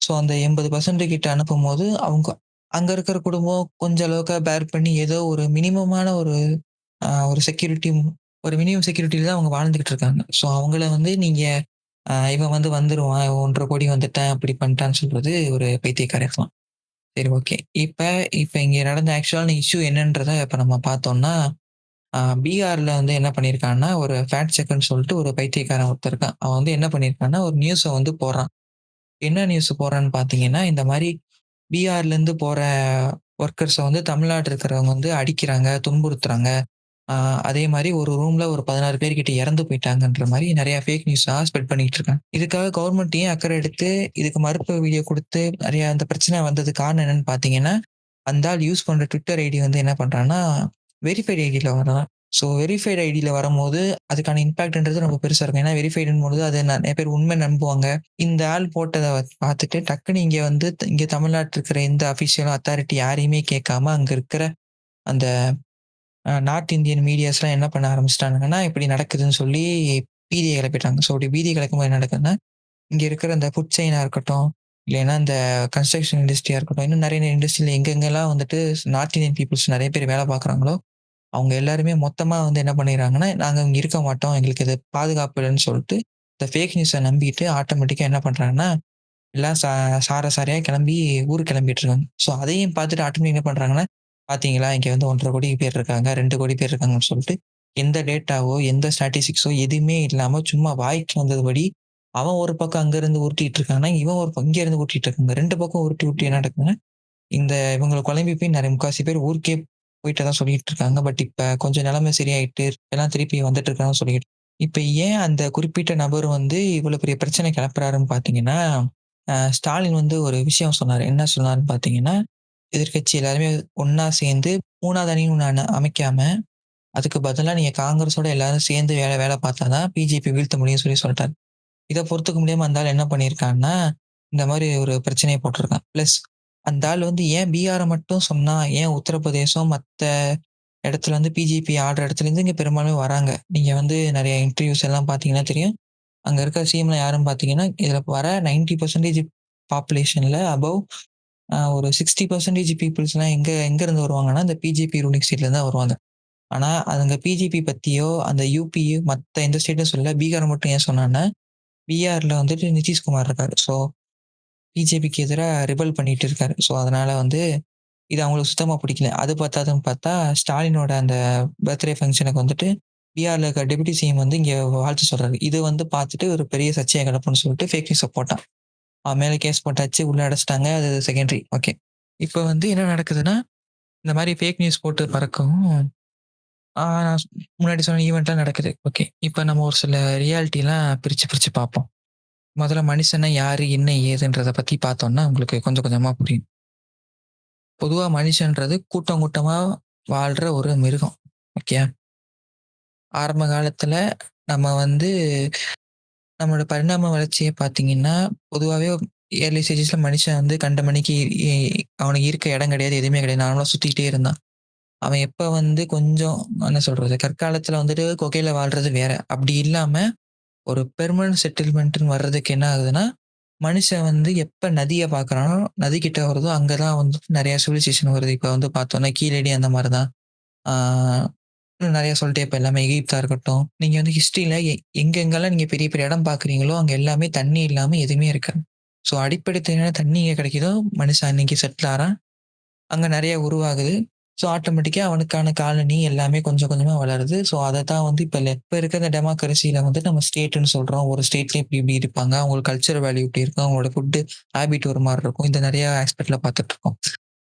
ஸோ அந்த 80% கிட்ட அனுப்பும்போது, அவங்க அங்க இருக்கிற குடும்பம் கொஞ்சம் அளவுக்கு பேர் பண்ணி ஏதோ ஒரு மினிமமான ஒரு செக்யூரிட்டி ஒரு மினிமம் செக்யூரிட்டில தான் அவங்க வாழ்ந்துகிட்டு இருக்காங்க. ஸோ அவங்கள வந்து நீங்க இவன் வந்து வந்துருவான், 1,50,00,000 வந்துட்டேன், அப்படி பண்ணிட்டான்னு சொல்றது ஒரு பைத்தியக்காரத்தனம். சரி ஓகே. இப்ப இப்ப இங்க நடந்த ஆக்சுவலான இஷ்யூ என்னன்றத இப்ப நம்ம பார்த்தோம்னா, பீகார்ல வந்து என்ன பண்ணியிருக்கான்னா, ஒரு ஃபேக்ட் செக்கர்ன்னு சொல்லிட்டு ஒரு பைத்தியக்காரன் ஒருத்தன் இருக்கான். அவன் வந்து என்ன பண்ணியிருக்கான்னா, ஒரு நியூஸ வந்து போடுறான். என்ன நியூஸ் போடுறான்னு பார்த்தீங்கன்னா, இந்த மாரி பீகார்லேருந்து போற ஒர்க்கர்ஸ வந்து தமிழ்நாடு இருக்கிறவங்க வந்து அடிக்கிறாங்க, துன்புறுத்துறாங்க. ஆ அதே மாரி ஒரு ரூம்ல ஒரு 16 பேர் கிட்ட இறந்து போயிட்டாங்கன்ற மாரி நெறைய ஃபேக் நியூஸா ஸ்ப்ரெட் பண்ணிட்டு இருக்காங்க. இதுக்காக கவர்ன்மெண்ட் ஏன் அக்கறை எடுத்து இதுக்கு மறுப்பு வீடியோ குடுத்து நெறைய அந்த பிரச்சனை வந்ததுக்கு காரணம் என்னன்னு பார்த்தீங்கன்னா, அந்த ஆள் யூஸ் பண்ற ட்விட்டர் ஐடி வந்து என்ன பண்றான்னா, வெரிஃபைட் ஐடில வரான். ஸோ வெரிஃபைட் ஐடில வரும்போது அதுக்கான இம்பாக்ட்ன்றது ரொம்ப பெருசா இருக்கும். ஏன்னா வெரிஃபைடுன்பொழுது அத நெறைய பேர் உண்மை நம்புவாங்க. இந்த ஆள் போட்டத பார்த்துட்டு டக்குனு இங்க வந்து இங்க தமிழ்நாட்டுல இருக்கிற எந்த அஃபிஷியல் அத்தாரிட்டி யாரையுமே கேட்காம அங்க இருக்கிற அந்த நார்த் இந்தியன் மீடியாஸ்லாம் என்ன பண்ண ஆரம்பிச்சுட்டானுங்கன்னா, இப்படி நடக்குதுன்னு சொல்லி பீதிய கிளப்பிட்டாங்க. ஸோ இப்படி பீதிய கிளப்பும்போது என்ன நடக்குதுன்னா, இங்க இருக்கிற அந்த ஃபுட் செயினா இருக்கட்டும், இல்லைன்னா இந்த கன்ஸ்ட்ரக்ஷன் இண்டஸ்ட்ரியா இருக்கட்டும், இன்னும் நெறைய இண்டஸ்ட்ரியில எங்கெங்கலாம் வந்துட்டு நார்த் இந்தியன் பீப்பிள்ஸ் நெறைய பேர் வேலை பார்க்குறாங்களோ, அவங்க எல்லாருமே மொத்தமா வந்து என்ன பண்ணிடுறாங்கன்னா, நாங்க இங்க இருக்க மாட்டோம். எங்களுக்கு இது பாதுகாப்பு இல்லன்னு சொல்லிட்டு, இந்த ஃபேக் நியூஸ நம்பிட்டு ஆட்டோமேட்டிக்கா என்ன பண்றாங்கன்னா, எல்லாம் சார சாரையா கிளம்பி ஊருக்கு கிளம்பிட்டு இருக்காங்க. ஸோ அதையும் பார்த்துட்டு ஆட்டோமேட்டிக்கா என்ன பண்றாங்கன்னா, பார்த்தீங்களா இங்க வந்து 1,50,00,000 பேர் இருக்காங்க, 2,00,00,000 பேர் இருக்காங்கன்னு சொல்லிட்டு, எந்த டேட்டாவோ, எந்த ஸ்டாட்டிஸ்டிக்ஸோ எதுவுமே இல்லாம சும்மா வாய்க்கு வந்ததுபடி, அவன் ஒரு பக்கம் அங்கருந்து உருட்டிட்டு இருக்கான்னா, இவன் ஒரு இங்க இருந்து உருட்டிட்டு இருக்காங்க. 2 பக்கம் உருட்டி உருட்டி என்ன நடக்குதுன்னா, இந்த இவங்கள குழம்பி போய் நெறைய முக்காவாசி பேர் ஊருக்கே போயிட்டதா சொல்லிட்டு இருக்காங்க. பட் இப்ப கொஞ்சம் நிலைமை சரியாயிட்டு, எல்லாம் திருப்பி வந்துட்டு இருக்காங்கன்னு சொல்லிட்டு இப்ப ஏன் அந்த குறிப்பிட்ட நபர் வந்து இவ்வளவு பெரிய பிரச்சனை கிளப்புறாருன்னு பார்த்தீங்கன்னா, ஸ்டாலின் வந்து ஒரு விஷயம் சொன்னாரு. என்ன சொன்னாருன்னு பார்த்தீங்கன்னா, எதிர்க்கட்சி எல்லாருமே ஒண்ணா சேர்ந்து 3வது அணின்னு ஒண்ணு அமைக்காம, அதுக்கு பதிலா நீங்க காங்கிரஸோட எல்லாரும் சேர்ந்து வேலை வேலை பார்த்தா தான் பிஜேபி வீழ்த்த முடியும்னு சொல்லிட்டாரு. இத பொறுத்துக்க முடியாம அந்த ஆள் என்ன பண்ணியிருக்கான்னா, இந்த மாரி ஒரு பிரச்சனைய போட்டிருக்கான். பிளஸ் அந்த ஆள் வந்து ஏன் பீகார மட்டும் சொன்னா, ஏன் உத்தரப்பிரதேசம் மத்த இடத்துல வந்து பிஜேபி ஆடுற இடத்துலேருந்து இங்க பெரும்பாலுமே வராங்க. நீங்க வந்து நெறைய இன்டர்வியூஸ் எல்லாம் பார்த்தீங்கன்னா தெரியும். அங்க இருக்க சிஎம்ல யாருன்னு பார்த்தீங்கன்னா, இதுல வர 90% பாப்புலேஷன்ல அபோவ் ஒரு 60% பீப்பிள்ஸ்லாம் எங்க எங்க இருந்து வருவாங்கன்னா, இந்த பிஜேபி ரூலிங் ஸ்டேட்ல இருந்து தான் வருவாங்க. ஆனா, அங்க பிஜேபி பத்தியோ, அந்த யுபி மத்த எந்த ஸ்டேட்டும் சொல்லல. பீகார மட்டும் ஏன் சொன்னான்னா, பீகார்ல வந்துட்டு நிதிஷ்குமார் இருக்காரு. ஸோ பிஜேபிக்கு எதிரா ரிபல் பண்ணிட்டு இருக்காரு. ஸோ அதனால வந்து இது அவங்களுக்கு சுத்தமா பிடிக்கல. அது பத்தாதுன்னு பார்த்தா, ஸ்டாலினோட அந்த பர்த்டே ஃபங்ஷனுக்கு வந்துட்டு பீகார்ல இருக்க டெப்யூட்டி சிஎம் வந்து இங்க வாழ்த்து சொல்றாரு. இது வந்து பார்த்துட்டு ஒரு பெரிய சர்ச்சையா கிளப்புன்னு சொல்லிட்டு ஃபேக் நியூஸ போட்டான். அவன் மேல கேஸ் போட்டாச்சு. உள்ள அடைச்சுட்டாங்க. அது செகண்டரி. ஓகே. இப்ப வந்து என்ன நடக்குதுன்னா, இந்த மாரி ஃபேக் நியூஸ் போட்டு பறக்கவும், நான் முன்னாடி சொன்ன ஈவென்ட்லாம் நடக்குது. ஓகே. இப்ப நம்ம ஒரு சில ரியாலிட்டிலாம் பிரிச்சு பிரிச்சு பார்ப்போம். முதல்ல மனுஷன்னா யாரு? என்ன? ஏதுன்றத பத்தி பார்த்தோம்னா, உங்களுக்கு கொஞ்சம் கொஞ்சமா புரியும். பொதுவா மனுஷன்றது கூட்டம் கூட்டமா வாழ்ற ஒரு மிருகம். ஓகே. ஆரம்ப காலத்துல நம்ம வந்து நம்மளோட பரிணாம வளர்ச்சிய பார்த்தீங்கன்னா, பொதுவாவே ஏர்லி ஸ்டேஜஸ்ல மனுஷன் வந்து கண்ட மணிக்கு அவனுக்கு இருக்க இடம் கிடையாது, எதுவுமே கிடையாது. நார்மலா சுத்திக்கிட்டே இருந்தான். அவன் எப்ப வந்து கொஞ்சம் என்ன சொல்றது, கற்காலத்துல வந்துட்டு குகையில வாழ்றது வேற. அப்படி இல்லாம ஒரு பெர்மனன்ட் செட்டில்மெண்ட்ன்னு வர்றதுக்கு என்ன ஆகுதுன்னா, மனுஷன் வந்து எப்ப நதிய பார்க்குறானோ, நதி கிட்ட வருதோ அங்க தான் வந்து நெறைய சிவிலைசேஷன் வருது. இப்ப வந்து பார்த்தோம்னா, கீழடி அந்த மாரி தான். ஆ இன்னும் நெறைய சொல்லிட்டே போயிரலாம். எகிப்தா இருக்கட்டும். நீங்க வந்து ஹிஸ்டரியில எங்கெங்கலாம் நீங்க பெரிய பெரிய இடம் பார்க்குறீங்களோ, அங்க எல்லாமே தண்ணி இல்லாம எதுவுமே இருக்காது. ஸோ அடிப்படை தேவையான தண்ணி எங்க கிடைக்குதோ, மனுஷன் அன்னைக்கு செட்டில் ஆறான். அங்க நெறைய உருவாகுது. ஸோ ஆட்டோமேட்டிக்கா அவனுக்கான காலனி எல்லாமே கொஞ்சம் கொஞ்சமா வளருது. ஸோ அதத்தான் வந்து இப்ப இருக்க இந்த டெமோக்ரஸில வந்து நம்ம ஸ்டேட்ன்னு சொல்றோம். ஒரு ஸ்டேட்ல இப்டி இப்டி இருப்பாங்க. அவங்களுக்கு கல்ச்சரல் வேல்யூ இப்டி இருக்கும். அவங்களோட ஃபுட் ஹேபிட் ஒரு மாரி இருக்கும். இந்த நெறைய ஆஸ்பெக்ட்ல பார்த்துட்டுருக்கோம்.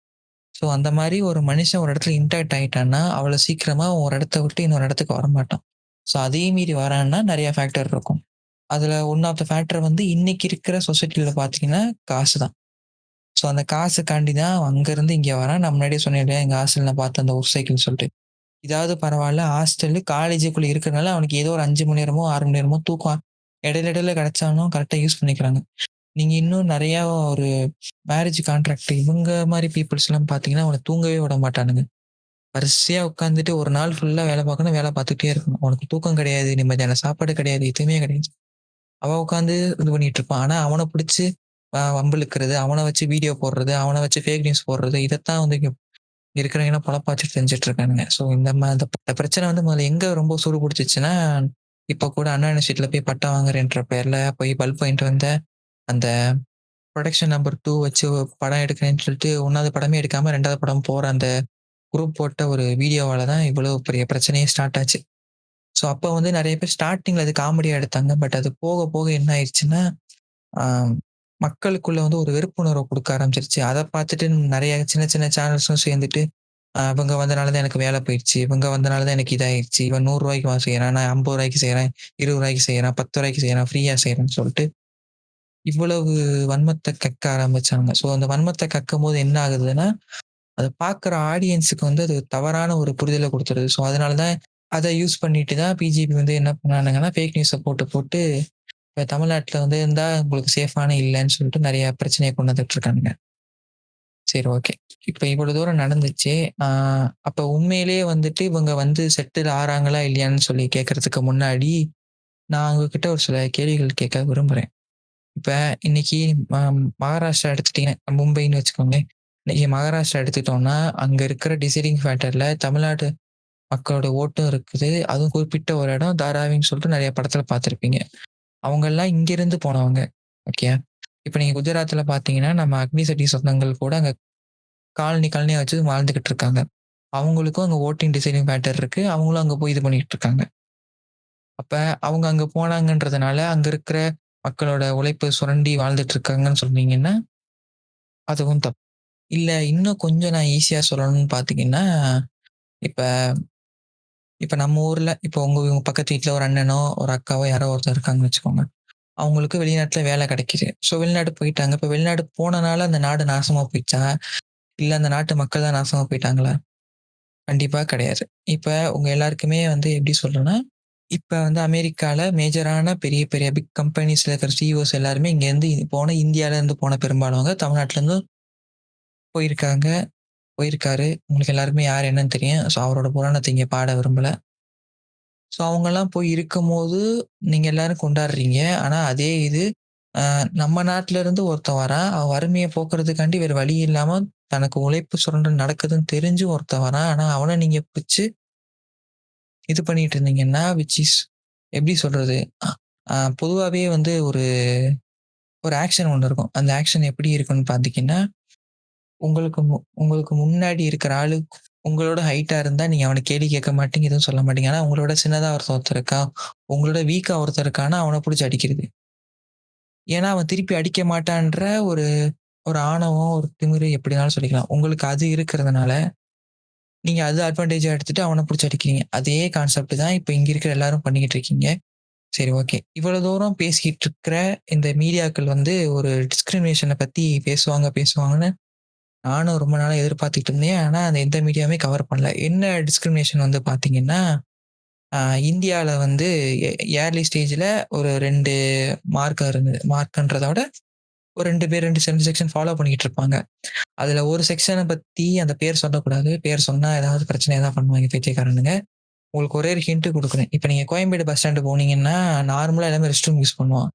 ஸோ அந்த மாரி ஒரு மனுஷன் ஒரு இடத்துல இன்டாக்ட் ஆயிட்டான்னா, அவ்வளோ சீக்கிரமா ஒரு இடத்த விட்டு இன்னொரு இடத்துக்கு வரமாட்டான். ஸோ அதையும் மீறி வரான்னா நெறைய ஃபேக்டர் இருக்கும். அதுல ஒன் ஆஃப் த ஃபேக்டர் வந்து இன்னைக்கு இருக்கிற சொசைட்டில பார்த்தீங்கன்னா, காசு தான். ஸோ அந்த காசுக்காண்டி தான் அவன் அங்கருந்து இங்க வரான். நான் முன்னாடியே சொன்னேன் இல்லையா, எங்க ஹாஸ்டல்ல பார்த்த அந்த ஒரு சைக்கிள்ன்னு சொல்லிட்டு. இதாவது பரவால்ல ஹாஸ்டலு, காலேஜுக்குள்ள இருக்கிறனால அவனுக்கு ஏதோ ஒரு 5 மணி நேரமோ, 6 மணி நேரமோ தூக்கம் இடையில இடையில கிடைச்சாலும் கரெக்ட்டா யூஸ் பண்ணிக்கிறாங்க. நீங்க இன்னும் நெறையா ஒரு மேரேஜ் கான்ட்ராக்ட் இவங்க மாரி பீப்பிள்ஸ்லாம் பார்த்தீங்கன்னா, அவன தூங்கவே விட மாட்டானுங்க. வரிசையா உட்காந்துட்டு ஒரு நாள் ஃபுல்லா வேலை பார்க்கணும், வேலை பார்த்துக்கிட்டே இருக்கணும். அவனுக்கு தூக்கம் கிடையாது, நிம்மதியான சாப்பாடு கிடையாது, எதுவுமே கிடையாது. அவன் உட்காந்து இது பண்ணிட்டு இருப்பான். ஆனா அவன புடிச்சு வம்பிழுக்கிறது, அவன வச்சு வீடியோ போடுறது, அவன வச்சு ஃபேக் நியூஸ் போடுறது, இதத்தான் வந்து இங்க இருக்கிறவங்கலாம் பொழப்பா வச்சுட்டு செஞ்சுட்டு இருக்கானுங்க. ஸோ இந்த பிரச்சனை வந்து முதல்ல எங்க ரொம்ப சூடு பிடிச்சுச்சுன்னா, இப்ப கூட அண்ணா யூனிவர்சிட்டில போய் பட்டா வாங்குறேன்ற பேர்ல போய் பல்ப் வாங்கிட்டு வந்த அந்த புரொடக்ஷன் நம்பர் 2 வச்சு ஒரு படம் எடுக்கிறேன்னு சொல்லிட்டு 1வது படமே எடுக்காம 2வது படம் போற அந்த குரூப் போட்ட ஒரு வீடியோவால தான் இவ்வளவு பெரிய பிரச்சனையே ஸ்டார்ட் ஆச்சு. ஸோ அப்ப வந்து நெறைய பேர் ஸ்டார்ட்டிங்ல அது காமெடியா எடுத்தாங்க. பட் அது போக போக என்ன ஆயிருச்சுன்னா, ஆ மக்களுக்குள்ள வந்து ஒரு வெறுப்புணர்வ குடுக்க ஆரம்பிச்சுருச்சு. அத பார்த்துட்டு நெறைய சின்ன சின்ன சேனல்ஸும் சேர்ந்துட்டு, இவங்க வந்தனால தான் எனக்கு வேல போயிருச்சு. இவங்க வந்தனால தான் எனக்கு இதாயிருச்சு. இவன் ரூ. 100க்கு செய்றான். நான் ரூ. 50க்கு செய்றேன். ரூ. 20க்கு செய்றேன். ரூ. 10க்கு செய்றேன். ஃப்ரீயா செய்றேன்னு சொல்ட்டு, இவ்வளவு வன்மத்த கக்க ஆரம்பிச்சாங்க. ஸோ அந்த வன்மத்த கக்கும்போது என்ன ஆகுதுன்னா, அத பார்க்குற ஆடியன்ஸுக்கு வந்து அது தவறான ஒரு புரிதல குடுத்துருது. ஸோ அதனால தான் அத யூஸ் பண்ணிட்டு தான் பிஜேபி வந்து என்ன பண்ணானுங்கன்னா, ஃபேக் நியூஸ போட்டு போட்டு இப்ப தமிழ்நாட்டுல வந்து இருந்தா உங்களுக்கு சேஃபான இல்லன்னு சொல்லிட்டு நெறைய பிரச்சனைய கொண்டு வந்துட்டு இருக்கானுங்க. சரி, ஓகே. இப்ப இவ்வளவு தூரம் நடந்துச்சு. ஆ அப்ப உண்மையிலேயே வந்துட்டு இவங்க வந்து செட்டில் ஆறாங்களா இல்லையான்னு சொல்லி கேட்கறதுக்கு முன்னாடி, நான் உங்ககிட்ட ஒரு சில கேள்விகள் கேட்க விரும்புறேன். இப்ப இன்னைக்கு ம மகாராஷ்டிரா எடுத்துட்டீங்க, மும்பைன்னு வச்சுக்கோங்களேன். இன்னைக்கு மகாராஷ்டிரா எடுத்துட்டோம்னா, அங்க இருக்கிற டிசைடிங் ஃபேக்டர்ல தமிழ்நாடு மக்களோட ஓட்டும் இருக்குது. அதுவும் குறிப்பிட்ட ஒரு இடம் தாராவின்னு சொல்லிட்டு நெறைய படத்துல பார்த்திருப்பீங்க. அவங்கலாம் இங்கிருந்து போனவங்க. ஓகே. இப்ப நீங்க குஜராத்ல பார்த்தீங்கன்னா, நம்ம அக்னி சட்டி சொந்தங்கள் கூட அங்க காலனி காலனியா வச்சு வாழ்ந்துகிட்டு இருக்காங்க. அவங்களுக்கும் அங்க வோட்டிங் டிசைடிங் மேட்டர் இருக்கு. அவங்களும் அங்க போய் இது பண்ணிட்டு இருக்காங்க. அப்ப அவங்க அங்க போனாங்கன்றதுனால, அங்க இருக்கிற மக்களோட உழைப்பு சுரண்டி வாழ்ந்துட்டு இருக்காங்கன்னு சொன்னீங்கன்னா, அதுவும் தப்பு. இல்ல இன்னும் கொஞ்சம் நான் ஈஸியா சொல்லணும்னு பார்த்தீங்கன்னா, இப்ப இப்ப நம்ம ஊர்ல இப்ப உங்க பக்கத்து வீட்ல ஒரு அண்ணனோ, ஒரு அக்காவோ யாரோ ஒருத்தர் இருக்காங்கன்னு வச்சுக்கோங்க. அவங்களுக்கு வெளிநாட்டுல வேலை கிடைக்குது. ஸோ வெளிநாடு போயிட்டாங்க. இப்ப வெளிநாடு போனனால அந்த நாடு நாசமா போயிடுச்சா? இல்ல அந்த நாட்டு மக்கள் தான் நாசமா போயிட்டாங்களா? கண்டிப்பா கிடையாது. இப்ப உங்க எல்லாருக்குமே வந்து எப்படி சொல்றேன்னா, இப்ப வந்து அமெரிக்கால மேஜரான பெரிய பெரிய பிக் கம்பெனிஸ்ல இருக்கிற சிஇஓஸ் எல்லாருமே இங்கேருந்து போன இந்தியால இருந்து போன பெரும்பாலானவங்க தமிழ்நாட்டுல இருந்து போயிருக்காங்க, போயிருக்காரு. உங்களுக்கு எல்லாருக்குமே யார் என்னன்னு தெரியும். ஸோ அவரோட புராணத்த இங்க பாட விரும்பல. ஸோ அவங்கலாம் போய் இருக்கும்போது, நீங்க எல்லாரும் கொண்டாடுறீங்க. ஆனா அதே இது நம்ம நாட்டுல இருந்து ஒருத்தன் வரான். அவன் வறுமைய போக்குறதுக்காண்டி வேற வழி இல்லாம தனக்கு உழைப்பு சுரண்டல் நடக்குதுன்னு தெரிஞ்சும் ஒருத்தன் வரான். ஆனா அவன நீங்க பிடிச்சு இது பண்ணிட்டு இருந்தீங்கன்னா, விச் இஸ் எப்படி சொல்றது? அ அ பொதுவாவே வந்து ஒரு ஒரு ஆக்ஷன் ஒண்ணு இருக்கும். அந்த ஆக்ஷன் எப்படி இருக்குன்னு பார்த்தீங்கன்னா, உங்களுக்கு முன்னாடி இருக்கிற ஆளு உங்களோட ஹைட்டா இருந்தா நீங்க அவன கேள்வி கேட்க மாட்டீங்க, எதுவும் சொல்ல மாட்டீங்க. ஆனா உங்களோட சின்னதா ஒருத்தன் இருக்கான். உங்களோட வீக்கா ஒருத்தன் இருக்கான்னா, அவன புடிச்சு அடிக்கிறது. ஏன்னா, அவன் திருப்பி அடிக்க மாட்டான்ற ஒரு ஒரு ஆணவம், ஒரு திமிரு எப்படினாலும் சொல்லிக்கலாம். உங்களுக்கு அது இருக்கிறதுனால, நீங்க அது அட்வான்டேஜா எடுத்துட்டு அவன புடிச்சு அடிக்கிறீங்க. அதே கான்செப்ட் தான் இப்ப இங்க இருக்கிற எல்லாரும் பண்ணிக்கிட்டு இருக்கீங்க. சரி, ஓகே. இவ்வளவு தூரம் பேசிக்கிட்டு இருக்கிற இந்த மீடியாக்கள் வந்து ஒரு டிஸ்கிரிமினேஷன பத்தி பேசுவாங்க, பேசுவாங்கன்னு நானும் ரொம்ப நாளா எதிர்பார்த்துட்டு இருந்தேன். ஆனா, அந்த எந்த மீடியாவுமே கவர் பண்ணல. என்ன டிஸ்கிரிமினேஷன் வந்து பார்த்தீங்கன்னா, அ இந்தியால வந்து ஏர்லி ஸ்டேஜ்ல ஒரு 2 மார்க்கம் இருந்தது. மார்க்ன்றத விட ஒரு 2 பேர் 2 செக்ஷன் ஃபாலோ பண்ணிக்கிட்டு இருப்பாங்க. அதுல ஒரு செக்ஷன பத்தி அந்த பேர் சொல்லக்கூடாது. பேர் சொன்னா ஏதாவது பிரச்சனையா தான் பண்ணுவாங்க பைத்தியக்காரனுங்க. உங்களுக்கு ஒரே ஒரு ஹிண்ட் குடுக்குறேன். இப்ப நீங்க கோயம்பேடு பஸ் ஸ்டாண்ட் போனீங்கன்னா, நார்மலா எல்லாமே ரெஸ்ட் ரூம் யூஸ் பண்ணுவோம்.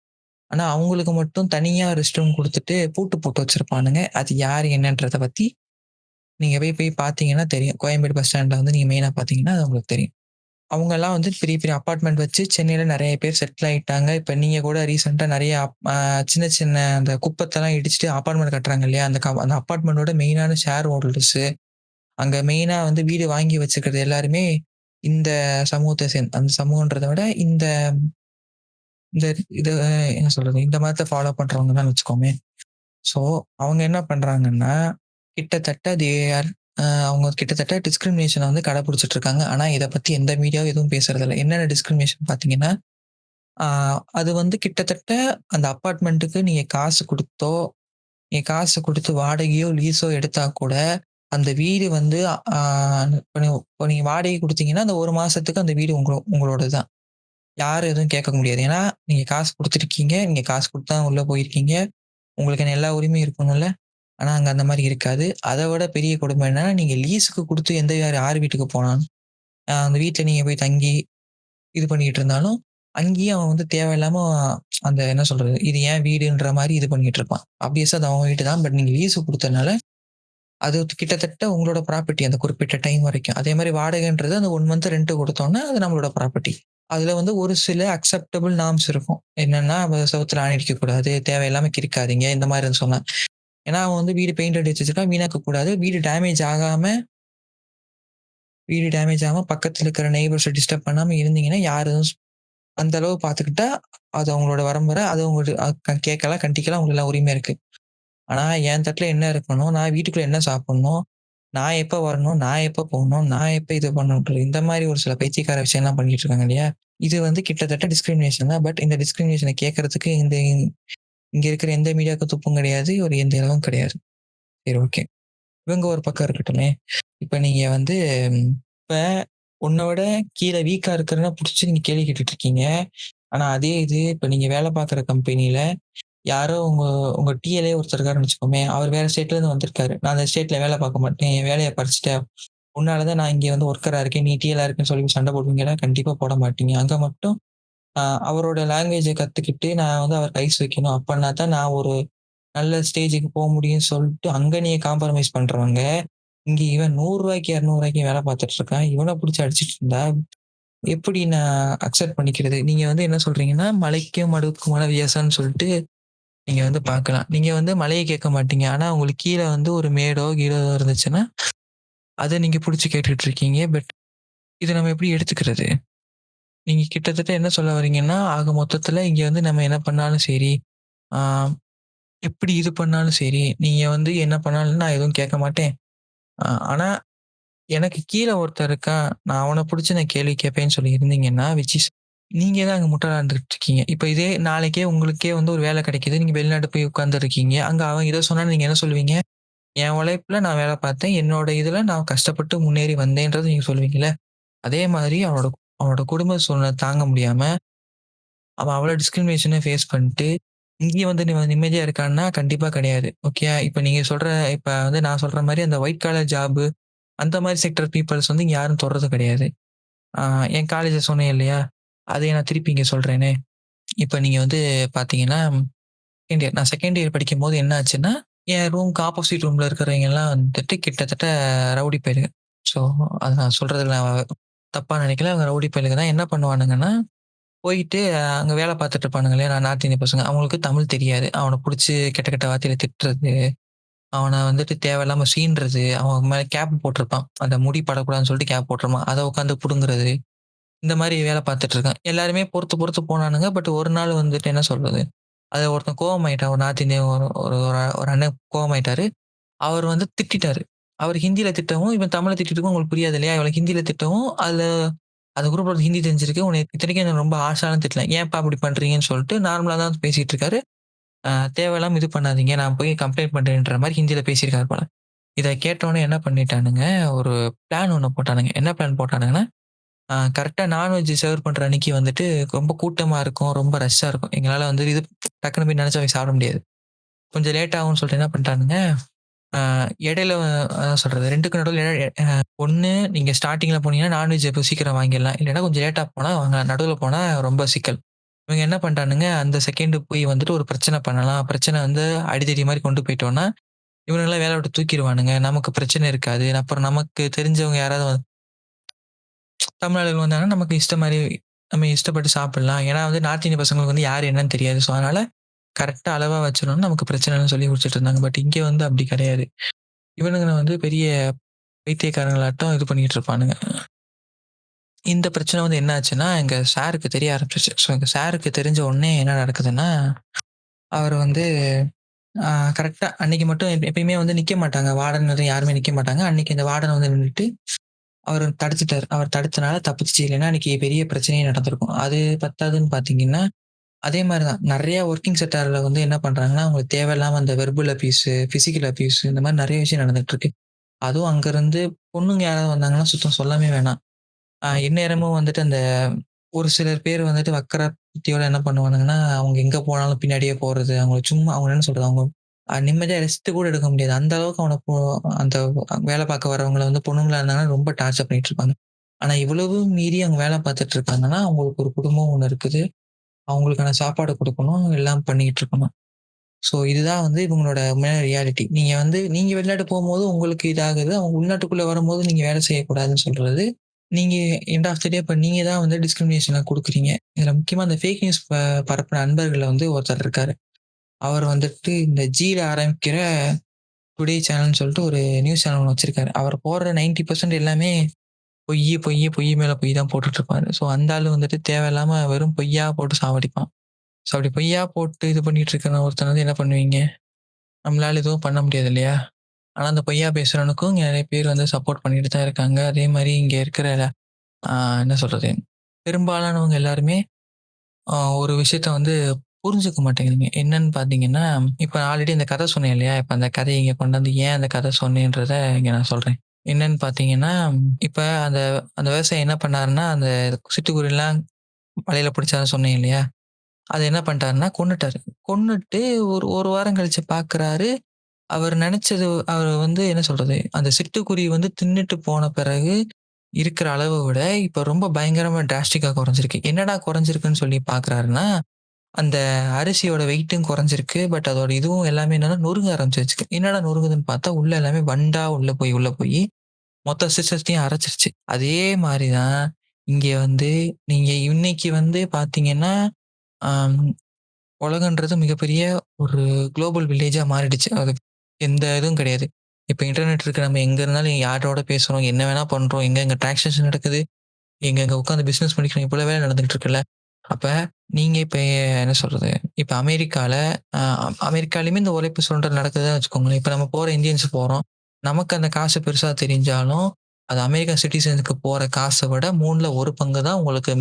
ஆனா, அவங்களுக்கு மட்டும் தனியா ரெஸ்ட் ரூம் குடுத்துட்டு பூட்டு போட்டு வச்சிருப்பானுங்க. அது யாரு என்னன்றத பத்தி நீங்க போய் போய் பார்த்தீங்கன்னா தெரியும். கோயம்பேடு பஸ் ஸ்டாண்ட்ல வந்து நீங்க மெயினா பார்த்தீங்கன்னா, அது உங்களுக்கு தெரியும். அவங்கலாம் வந்து பெரிய பெரிய அபார்ட்மெண்ட் வச்சு சென்னையில நெறைய பேர் செட்டில் ஆயிட்டாங்க. இப்ப நீங்க கூட ரீசென்ட்டா நெறைய சின்ன சின்ன அந்த குப்பத்தெல்லாம் இடிச்சுட்டு அபார்ட்மெண்ட் கட்டுறாங்க இல்லையா? அந்த அபார்ட்மெண்டோட மெயினான ஷேர் ஹோல்டர்ஸு, அங்க மெயினா வந்து வீடு வாங்கி வச்சுக்கிறது எல்லாருமே இந்த சமூகத்த அந்த சமூகன்றத விட இந்த இந்த இது என்ன சொல்றது? இந்த மதத்த ஃபாலோ பண்றவங்க தான் வச்சுக்கோமே. ஸோ, அவங்க என்ன பண்றாங்கன்னா, கிட்டத்தட்ட தே ஆர் அவங்க கிட்டத்தட்ட டிஸ்கிரிமினேஷன வந்து கடைபிடிச்சுட்டு இருக்காங்க. ஆனா, இத பத்தி எந்த மீடியாவும் எதுவும் பேசுறதில்ல. என்னென்ன டிஸ்கிரிமினேஷன் பார்த்தீங்கன்னா, ஆ அது வந்து கிட்டத்தட்ட அந்த அபார்ட்மெண்ட்டுக்கு நீங்க காசு குடுத்தோ, நீங்க காசு குடுத்து வாடகையோ, லீஸோ எடுத்தா கூட, அந்த வீடு வந்து ஆ இப்ப நீங்க வாடகை குடுத்தீங்கன்னா, அந்த 1 மாசத்துக்கு அந்த வீடு உங்களோடது தான். யாரும் எதுவும் கேட்க முடியாது. ஏன்னா, நீங்க காசு குடுத்துருக்கீங்க. நீங்க காசு குடுத்து தான் உள்ள போயிருக்கீங்க. உங்களுக்கான எல்லா உரிமையும் இருக்கணும்ல. ஆனா, அங்க அந்த மாரி இருக்காது. அத விட பெரிய கொடுமை என்னன்னா, நீங்க லீஸுக்கு குடுத்து எந்த யார் வீட்டுக்கு போனாலும், அந்த வீட்ல நீங்க போய் தங்கி இது பண்ணிட்டு இருந்தாலும், அங்கேயும் அவன் வந்து தேவையில்லாம அந்த என்ன சொல்றது? இது என் வீடுன்ற மாரி இது பண்ணிட்டு இருப்பான். ஆப்வியஸா அது அவன் வீடு தான். பட் நீங்க லீஸுக்கு குடுத்ததுனால, அது கிட்டத்தட்ட உங்களோட ப்ராப்பர்ட்டி அந்த குறிப்பிட்ட டைம் வரைக்கும். அதே மாரி வாடகைன்றது அந்த 1 மந்த் ரென்ட் குடுத்தோம்னா, அது நம்மளோட ப்ராப்பர்ட்டி. அதுல வந்து ஒரு சில அக்செப்டபிள் நார்ம்ஸ் இருக்கும். என்னன்னா, செவுத்துல ஆணி அடிக்கக்கூடாது, தேவையில்லாம கிறுக்காதீங்க, இந்த மாரி சொன்னா. ஏன்னா, அவன் வந்து வீடு பெயிண்ட் அடிச்சு வச்சிருக்கான். வீணாக்கக் கூடாது. வீடு டேமேஜ் ஆகாம பக்கத்துல இருக்கிற நெய்பர்ஸ டிஸ்டர்ப் பண்ணாம இருந்தீங்கன்னா, யார் எதுவும் அந்த அளவு பார்த்துக்கிட்டா, அது அவங்களோட வரம்புற. அது உங்களுக்கு கேட்கலாம், கண்டிக்கலாம் உங்களுக்கு எல்லாம் உரிமை இருக்கு. ஆனா, என் தட்டுல என்ன இருக்கணும்? நான் வீட்டுக்குள்ள என்ன சாப்பிடணும்? நான் எப்ப வரணும்? நான் எப்ப போகணும்? நான் எப்ப இது பண்ணணும்ன்ற இந்த மாரி ஒரு சில பைத்தியக்கார விஷயம்லாம் பண்ணிட்டு இருக்காங்க இல்லையா? இது வந்து கிட்டத்தட்ட டிஸ்கிரிமினேஷன் தான். பட் இந்த டிஸ்கிரிமினேஷன கேட்கறதுக்கு இங்க இருக்கிற எந்த மீடியாவுக்கும் துப்பும் கிடையாது. ஒரு எந்த இதுவும் கிடையாது. சரி, ஓகே. இவங்க ஒரு பக்கம் இருக்கட்டுமே. இப்ப நீங்க வந்து இப்ப உன்ன விட கீழ வீக்கா இருக்கிறவன புடிச்சு நீங்க கேள்வி கேட்டுட்டு இருக்கீங்க. ஆனா அதே இது இப்ப நீங்க வேலை பார்க்குற கம்பெனில யாரோ உங்க உங்க டிஎல்ஏ ஒருத்தர் இருக்காருன்னு வச்சுக்கோமே, அவர் வேற ஸ்டேட்ல இருந்து வந்திருக்காரு. நான் அந்த ஸ்டேட்ல வேலை பார்க்க மாட்டேன். என் வேலைய பறிச்சுட்ட. உன்னால தான் நான் இங்க வந்து ஒர்க்கரா இருக்கேன். நீ டிஎல்ஆ இருக்கேன்னு சொல்லி சண்டை போடுவீங்களா? கண்டிப்பா போட மாட்டீங்க. அங்க மட்டும் அவரோட லாங்குவேஜ கத்துக்கிட்டு நான் வந்து அவருக்கு ஐஸ் வைக்கணும். அப்பன்னா தான் நான் ஒரு நல்ல ஸ்டேஜ்க்கு போ முடியும்னு சொல்லிட்டு, அங்க நீங்க காம்ப்ரமைஸ் பண்றவங்க, இங்க இவன் ரூ. 100க்கு 200க்கு வேலை பார்த்துட்டு இருக்கான். இவன புடிச்சு அடிச்சுட்டு இருந்தா, எப்படி நான் அக்செப்ட் பண்ணிக்கிறது? நீங்க வந்து என்ன சொல்றீங்கன்னா, மலைக்கும் மடுவுக்குமான வித்தியாசம்னு சொல்லிட்டு நீங்க வந்து பார்க்கலாம். நீங்க வந்து மலைய கேட்க மாட்டீங்க. ஆனா உங்களுக்கு கீழ வந்து ஒரு மேடோ, கீழோ இருந்துச்சுன்னா, அத நீங்க புடிச்சு கேட்டுட்டு இருக்கீங்க. பட் இத நம்ம எப்படி எடுத்துக்கிறது? நீங்க கிட்டத்தட்ட என்ன சொல்ல வரீங்கன்னா, ஆக மொத்தத்துல இங்க வந்து நம்ம என்ன பண்ணாலும் சரி, ஆ எப்படி இது பண்ணாலும் சரி, நீங்க வந்து என்ன பண்ணாலும் நான் எதுவும் கேட்க மாட்டேன். ஆனா எனக்கு கீழ ஒருத்தன் இருக்கான். நான் அவன புடிச்சு நான் கேள்வி கேட்பேன்னு சொல்லி இருந்தீங்கன்னா, விச் இஸ் நீங்க தான் அங்க முட்டாளா இருந்துட்டு இருக்கீங்க. இப்ப இதே நாளைக்கே உங்களுக்கே வந்து ஒரு வேலை கிடைக்குது. நீங்க வெளிநாடு போய் உட்கார்ந்துருக்கீங்க. அங்க அவன் இத சொன்னான்னு நீங்க என்ன சொல்லுவீங்க? என் உழைப்புல நான் வேலை பார்த்தேன். என்னோட இதுல நான் கஷ்டப்பட்டு முன்னேறி வந்தேன்றத நீங்க சொல்லுவீங்கல்ல. அதே மாதிரி அவனோட அவனோட குடும்ப சூழ்நிலை தாங்க முடியாம, அவன் அவ்வளோ டிஸ்கிரிமினேஷன ஃபேஸ் பண்ணிட்டு, இங்கேயும் வந்து நிம்மதியா இருக்கான்னா, கண்டிப்பா கிடையாது. ஓகே. இப்ப வந்து நான் சொல்ற மாரி அந்த ஒயிட் காலர் ஜாப் அந்த மாரி செக்டர் பீப்பிள்ஸ் வந்து இங்க யாரும் தொடுறது கிடையாது. ஆ என் காலேஜ சொன்னேன் இல்லையா? அதையே நான் திருப்பி இங்க சொல்றேனே. இப்ப நீங்க வந்து பார்த்தீங்கன்னா, செகண்ட் இயர் படிக்கும்போது என்ன ஆச்சுன்னா, என் ரூம்க்கு ஆப்போசிட் ரூம்ல இருக்கிறவைங்கலாம் வந்துட்டு கிட்டத்தட்ட ரவுடி பயலுக. ஸோ அத நான் சொல்றதுல நான் தப்பா நினைக்கல. அவங்க ரவுடி பயலுக தான். என்ன பண்ணுவானுங்கன்னா, போயிட்டு அங்க வேலை பார்த்துட்டு இருப்பானுங்க இல்லையா? நார்த் இந்திய பசங்க. அவங்களுக்கு தமிழ் தெரியாது. அவன புடிச்சு கெட்ட கெட்ட வார்த்தையில திட்டுறது. அவன வந்துட்டு தேவையில்லாம சீண்டுறது. அவன் மேல கேப் போட்டிருப்பான். அந்த முடி படக்கூடாதுன்னு சொல்லிட்டு கேப் போட்டிருப்பான். அத உட்காந்து புடுங்குறது. இந்த மாரி வேல பார்த்துட்டு இருக்கான். எல்லாருமே பொறுத்து பொறுத்து போனானுங்க. பட் ஒரு நாள் வந்துட்டு என்ன சொல்றது? அது ஒருத்தன் கோவமாயிட்டான். ஒரு நார்த் இந்தியன் ஒரு ஒரு ஒரு ஒரு அண்ணன் கோவமாயிட்டாரு. அவர் வந்து திட்டிட்டாரு. அவர் ஹிந்தியில திட்டவும், இவன் தமிழ்ல திட்டிருக்கும் உங்களுக்கு புரியாது இல்லையா? இவனுக்கு ஹிந்தியில திட்டவும், அந்த குரூப்ல ஹிந்தி தெரிஞ்சிருக்கு. உன்னைய இத்தனைக்கும் என்ன ரொம்ப ஹார்ஷாலாம் திட்டல. ஏன்ப்பா இப்படி பண்றீங்கன்னு சொல்லிட்டு நார்மலா தான் பேசிட்டு இருக்காரு. தேவையில்லாம இது பண்ணாதீங்க. நான் போய் கம்ப்ளைண்ட் பண்றேன்ற மாரி ஹிந்தியில பேசியிருக்காரு போல. இத கேட்டவுனே என்ன பண்ணிட்டானுங்க, ஒரு பிளான் ஒண்ணு போட்டானுங்க. என்ன பிளான் போட்டானுங்கன்னா, கரெக்ட்டா நான்வெஜ் சர்வ் பண்ற அன்னைக்கு வந்துட்டு ரொம்ப கூட்டமா இருக்கும். ரொம்ப ரஷ்ஷா இருக்கும். எங்களால வந்து இது டக்குனு போய் நெனச்ச போய் சாப்பிட முடியாது. கொஞ்சம் லேட் ஆகும்னு சொல்லிட்டு என்ன பண்ணிட்டானுங்க, அ இடையில சொல்றது 2க்கும் நடுவுல ஒண்ணு நீங்க ஸ்டார்ட்டிங்ல போனீங்கன்னா நான்வெஜ் எப்போ சீக்கிரம் வாங்கிடலாம். இல்லன்னா கொஞ்சம் லேட்டா போனா வாங்க. நடுவுல போனா ரொம்ப சிக்கல். இவங்க என்ன பண்ணிட்டானுங்க, அந்த செகண்ட் போய் வந்துட்டு ஒரு பிரச்சனை பண்ணலாம். பிரச்சனை வந்து அடிதடி மாரி கொண்டு போயிட்டோம்னா, இவனுங்கலாம் வேலைய விட்டு தூக்கிருவானுங்க. நமக்கு பிரச்சனை இருக்காது. அப்புறம் நமக்கு தெரிஞ்சவங்க யாராவது தமிழாளுங்க வந்தாங்கன்னா, நமக்கு இஷ்ட மாரி நம்ம இஷ்டப்பட்டு சாப்பிடலாம். ஏன்னா வந்து நார்த் இந்திய பசங்களுக்கு வந்து யார் என்னன்னு தெரியாது. ஸோ, அதனால கரெக்ட்டா அளவா வச்சுரணும்னு நமக்கு பிரச்சனை இல்லன்னு சொல்லி குடிச்சிட்டு இருந்தாங்க. பட் இங்க வந்து அப்படி கிடையாது. இவனுங்க வந்து பெரிய பைத்தியக்காரங்களாட்டம் இது பண்ணிட்டு இருப்பானுங்க. இந்த பிரச்சனை வந்து என்ன ஆச்சுன்னா, எங்க சாருக்கு தெரிய ஆரம்பிச்சுருச்சு. ஸோ, எங்க சாருக்கு தெரிஞ்ச உடனே என்ன நடக்குதுன்னா, அவர் வந்து அ கரெக்ட்டா அன்னைக்கு மட்டும் எப்பயுமே வந்து நிக்க மாட்டாங்க. வார்டன் யாருமே நிக்க மாட்டாங்க. அன்னைக்கு இந்த வார்டன் வந்து நின்னுட்டு அவரு தடுத்துட்டாரு. அவர் தடுத்தனால தப்பிச்சுச்சு. இல்லைன்னா அன்னைக்கு பெரிய பிரச்சனையே நடந்திருக்கும். அது பத்தாதுன்னு பார்த்தீங்கன்னா, அதே மாரி தான் நெறைய வொர்க்கிங் செக்டார்ல வந்து என்ன பண்றாங்கன்னா, அவங்களுக்கு தேவையில்லாம அந்த வெர்பல் அபியூஸ், பிசிக்கல் அபியூஸ் இந்த மாரி நெறைய விஷயம் நடந்துட்டு இருக்கு. அதுவும் அங்கருந்து பொண்ணுங்க யாராவது வந்தாங்கன்னா சுத்தம் சொல்லவே வேணாம். எந்நேரமும் வந்துட்டு அந்த ஒரு சிலர் பேர் வந்துட்டு வக்கர புத்தியோட என்ன பண்ணுவானுங்கன்னா, அவங்க எங்க போனாலும் பின்னாடியே போறது. அவங்கள சும்மா அவங்க என்ன சொல்றது, அவங்க நிம்மதியா ரெஸ்ட் கூட எடுக்க முடியாது. அந்த அளவுக்கு அவன அந்த வேலை பார்க்க வரவங்கள வந்து பொண்ணுங்களா இருந்தாங்கன்னா ரொம்ப டார்ச்சர் பண்ணிட்டு இருப்பாங்க. ஆனா இவ்வளவு மீறி அவங்க வேலை பார்த்துட்டு இருக்காங்கன்னா, அவங்களுக்கு ஒரு குடும்பம் ஒண்ணு இருக்குது. அவங்களுக்கான சாப்பாடு குடுக்கணும். எல்லாம் பண்ணிக்கிட்டு இருக்கணும். ஸோ இதுதான் வந்து இவங்களோட உண்மையான ரியாலிட்டி. நீங்க வந்து நீங்க வெளிநாட்டு போம்போது உங்களுக்கு இதாகுது. அவங்க உள்நாட்டுக்குள்ள வரும்போது நீங்க வேலை செய்யக்கூடாதுன்னு சொல்றது. நீங்க எண்ட் ஆஃப் த டே இப்ப நீங்க தான் வந்து டிஸ்கிரிமினேஷன குடுக்குறீங்க. இதுல முக்கியமா இந்த ஃபேக் நியூஸ் பரப்புன நண்பர்கள்ல வந்து ஒருத்தர் இருக்காரு. அவர் வந்துட்டு இந்த ஜில ஆரம்பிக்கிற டுடே சேனல்ன்னு சொல்லிட்டு ஒரு நியூஸ் சேனல் ஒண்ணு வச்சிருக்காரு. அவர் போடுற 90% எல்லாமே பொய்யி, பொய்யி, பொய் மேல பொய் தான் போட்டுட்டு இருப்பாரு. ஸோ அந்த ஆளு வந்துட்டு தேவையில்லாம வெறும் பொய்யா போட்டு சாவடிப்பான். ஸோ அப்படி பொய்யா போட்டு இது பண்ணிட்டு இருக்கிற ஒருத்தன வந்து என்ன பண்ணுவீங்க? நம்மளால எதுவும் பண்ண முடியாது இல்லையா? ஆனா அந்த பொய்யா பேசுறவனுக்கும் நெறைய பேர் வந்து சப்போர்ட் பண்ணிட்டு தான் இருக்காங்க. அதே மாரி இங்க இருக்கிற ஆ என்ன சொல்றது? பெரும்பாலானவங்க எல்லாருமே ஒரு விஷயத்த வந்து புரிஞ்சுக்க மாட்டேங்குதுங்க. என்னன்னு பார்த்தீங்கன்னா, இப்ப ஆல்ரெடி இந்த கதை சொன்னேன் இல்லையா? இப்ப அந்த கதைய இங்க கொண்டு வந்து ஏன் அந்த கதை சொன்னேன்றத இங்க நான் சொல்றேன். என்னன்னு பார்த்தீங்கன்னா, இப்ப அந்த அந்த விவசாயி என்ன பண்ணாருன்னா, அந்த சிட்டுக்குருவிலாம் வலையில பிடிச்சாருன்னு சொன்னேன் இல்லையா? அத என்ன பண்ணிட்டாருன்னா கொன்னுட்டாரு. கொன்னுட்டு ஒரு 1 வாரம் கழிச்சு பார்க்குறாரு, அவர் நெனச்சது அவரு வந்து என்ன சொல்றது? அந்த சிட்டுக்குருவி வந்து தின்னுட்டு போன பிறகு இருக்கிற அளவ விட, இப்ப ரொம்ப பயங்கரமா டிராஸ்டிக்கா குறைஞ்சிருக்கு. என்னடா குறைஞ்சிருக்குன்னு சொல்லி பார்க்குறாருன்னா, அந்த அரிசியோட வெயிட்டும் குறைஞ்சிருக்கு. பட் அதோட இதுவும் எல்லாமே என்னன்னா நொறுங்க ஆரம்பிச்சுருச்சு. என்னடா நொறுங்குதுன்னு பார்த்தா, உள்ள எல்லாமே வண்டா உள்ள போயி மொத்த சிஸ்டத்தையும் அரைச்சிருச்சு. அதே மாரி தான் இங்க வந்து நீங்க இன்னைக்கு வந்து பார்த்தீங்கன்னா, அம் உலகன்றது மிகப்பெரிய ஒரு குளோபல் வில்லேஜா மாறிடுச்சு. அது எந்த இதுவும் கிடையாது. இப்ப இன்டர்நெட் இருக்கு. நம்ம எங்க இருந்தாலும் யாரோட பேசுறோம், என்ன வேணா பண்றோம், எங்கெங்க டிரான்சாக்ஷன் நடக்குது, எங்கெங்க உட்காந்து பிசினஸ் பண்ணிக்கிறோம், இவ்வளவு வேலை நடந்துகிட்டு இருக்குல்ல. அப்ப நீங்க இப்ப என்ன சொல்றது? இப்ப அமெரிக்கால அ அமெரிக்காலயுமே இந்த உழைப்பு சுரண்டல் நடக்குதுன்னு வச்சுக்கோங்களேன். இப்ப நம்ம போற இந்தியன்ஸ் போறோம். நமக்கு அந்த காசு பெருசா தெரிஞ்சாலும், அது அமெரிக்கன் சிட்டிசனுக்கு போற காச விட 3ல 1 பங்கு தான் உங்களுக்கு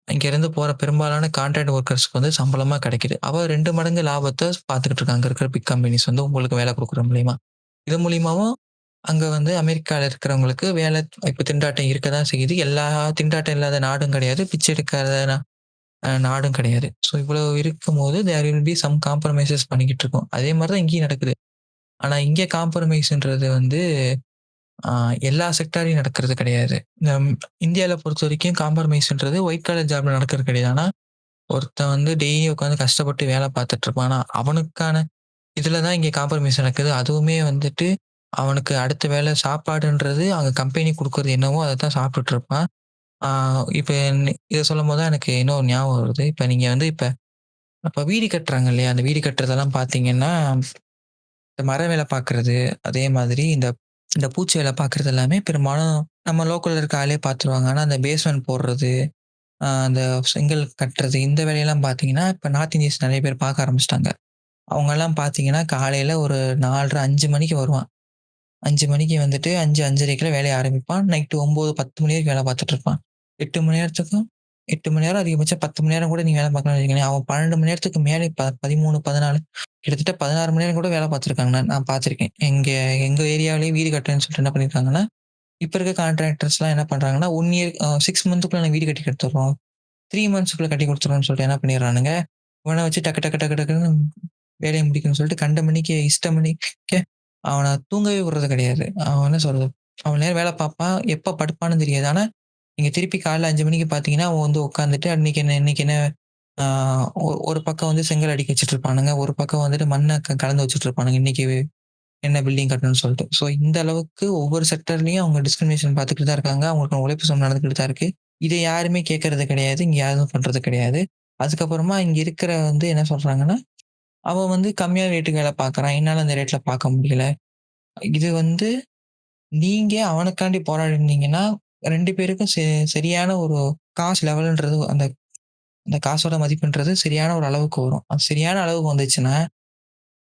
இங்கேருந்து போற பெரும்பாலான கான்ட்ராக்ட் வொர்க்கர்ஸ்க்கு வந்து சம்பளமா கிடைக்குது. அவ 2 மடங்கு லாபத்த பார்த்துக்கிட்டு இருக்காங்க. அங்க இருக்கிற பிக் கம்பெனிஸ் வந்து உங்களுக்கு வேலை குடுக்குற மூலியமா. இது மூலியமாவும் அங்க வந்து அமெரிக்கால இருக்கிறவங்களுக்கு வேலை வாய்ப்பு திண்டாட்டம் இருக்க தான் செய்யுது. எல்லா திண்டாட்டம் இல்லாத நாடும் கிடையாது. பிச்சை எடுக்காத நாடும் கிடையாது. ஸோ இவ்வளவு இருக்கும்போது there will be some compromises பண்ணிக்கிட்டு இருக்கோம். அதே மாரி தான் இங்கேயும் நடக்குது. ஆனா இங்க காம்ப்ரமைஸ்ன்றது வந்து ஆ எல்லா செக்டார்லயும் நடக்கிறது கிடையாது. இந்தியால பொறுத்தவரைக்கும் காம்ப்ரமைஸ்ன்றது ஒயிட் காலர் ஜாப்ல நடக்கிறது கிடையாது. ஆனா ஒருத்தன் வந்து டெய்லி உட்காந்து கஷ்டப்பட்டு வேலை பார்த்துட்டு இருப்பான். ஆனா அவனுக்கான இதுல தான் இங்க காம்ப்ரமைஸ் நடக்குது. அதுவுமே வந்துட்டு அவனுக்கு அடுத்த வேளை சாப்பாடுன்றது அங்க கம்பெனி குடுக்குறது என்னவோ அத தான் சாப்பிட்டுட்டு இருப்பான். ஆ இப்ப இத சொல்லும்போது தான் எனக்கு இன்னொரு ஞாபகம் வருது. இப்ப நீங்க வந்து இப்ப இப்ப வீடு கட்டுறாங்க இல்லையா? அந்த வீடு கட்டுறதெல்லாம் பார்த்தீங்கன்னா, இந்த மர வேலை பார்க்குறது, அதே மாதிரி இந்த இந்த பூச்சி வேலை பார்க்குறது எல்லாமே பெரும்பாலும் நம்ம லோக்கல்ல இருக்க ஆளே பார்த்துருவாங்க. ஆனா அந்த பேஸ்மெண்ட் போடுறது, அந்த செங்கல் கட்டுறது இந்த வேலையெல்லாம் பார்த்தீங்கன்னா, இப்ப நார்த் இந்தியன்ஸ் நெறைய பேர் பார்க்க ஆரம்பிச்சுட்டாங்க. அவங்கலாம் பார்த்தீங்கன்னா, காலையில ஒரு 4:30, 5 மணிக்கு வருவான். 5 மணிக்கு வந்துட்டு 5, 5:30க்குலாம் வேலைய ஆரம்பிப்பான். நைட்டு 9, 10 மணி வரைக்கும் வேலை பார்த்துட்டு இருப்பான். 8 மணி நேரத்துக்கும் 8 மணி நேரம் அதிகபட்சம் 10 மணி நேரம் கூட நீங்க வேலை பார்க்கலாம்னு வச்சுக்கங்களேன். அவன் 12 மணி நேரத்துக்கு மேலே 13, 14 கிட்டத்தட்ட 16 மணி நேரம் கூட வேலை பார்த்துருக்காங்க. நான் நான் பார்த்துருக்கேன். எங்க எங்க ஏரியாவிலேயே வீடு கட்டுறேன்னு சொல்லிட்டு என்ன பண்ணியிருக்காங்கன்னா, இப்ப இருக்க கான்ட்ராக்டர்ஸ்லாம் என்ன பண்றாங்கன்னா, 1 இயர் 6 மந்த்துக்குள்ள நாங்க வீடு கட்டி குடுத்துர்றோம். 3 மந்த்ஸ்க்குள்ள கட்டி குடுத்துருவோம்ன்னு சொல்லிட்டு என்ன பண்ணிடுறானுங்க, இவன வச்சு டக்கு டக்கு டக்கு டக்குன்னு வேலைய முடிக்கணும்னு சொல்லிட்டு கண்டமேனிக்கு இஷ்டமணிக்க அவன தூங்கவே விடுறது கிடையாது. அவன் என்ன சொல்றது, அவ்வளோ நேரம் வேலை பார்ப்பான். எப்ப படுப்பான்னு தெரியாது. ஆனா, நீங்க திருப்பி காலைல 5 மணிக்கு பார்த்தீங்கன்னா, அவன் வந்து உட்காந்துட்டு இன்னைக்கு என்ன ஆ ஒரு பக்கம் வந்து செங்கல் அடுக்கி வச்சுட்டு இருப்பானுங்க. ஒரு பக்கம் வந்துட்டு மண்ண கலந்து வச்சுட்டு இருப்பானுங்க. இன்னைக்கு என்ன பில்டிங் கட்டணும்னு சொல்லிட்டு. ஸோ இந்த அளவுக்கு ஒவ்வொரு செக்டர்லயும் அவங்க டிஸ்கிரிமினேஷன் பார்த்துக்கிட்டு தான் இருக்காங்க. அவங்களுக்கான உழைப்பு சுமை நடந்துகிட்டு தான் இருக்கு. இத யாருமே கேட்கறது கிடையாது. இங்க யாரும் பண்றது கிடையாது. அதுக்கப்புறமா இங்க இருக்கிற வந்து என்ன சொல்றாங்கன்னா, அவன் வந்து கம்மியான ரேட்டுக்கு வேலை பார்க்குறான். என்னால அந்த ரேட்ல பார்க்க முடியல. இது வந்து நீங்க அவனுக்காண்டி போராடினீங்கன்னா, 2 பேருக்கும் சரியான ஒரு காசு லெவல்ன்றது அந்த அந்த காசோட மதிப்புன்றது சரியான ஒரு அளவுக்கு வரும். அது சரியான அளவுக்கு வந்துச்சுன்னா,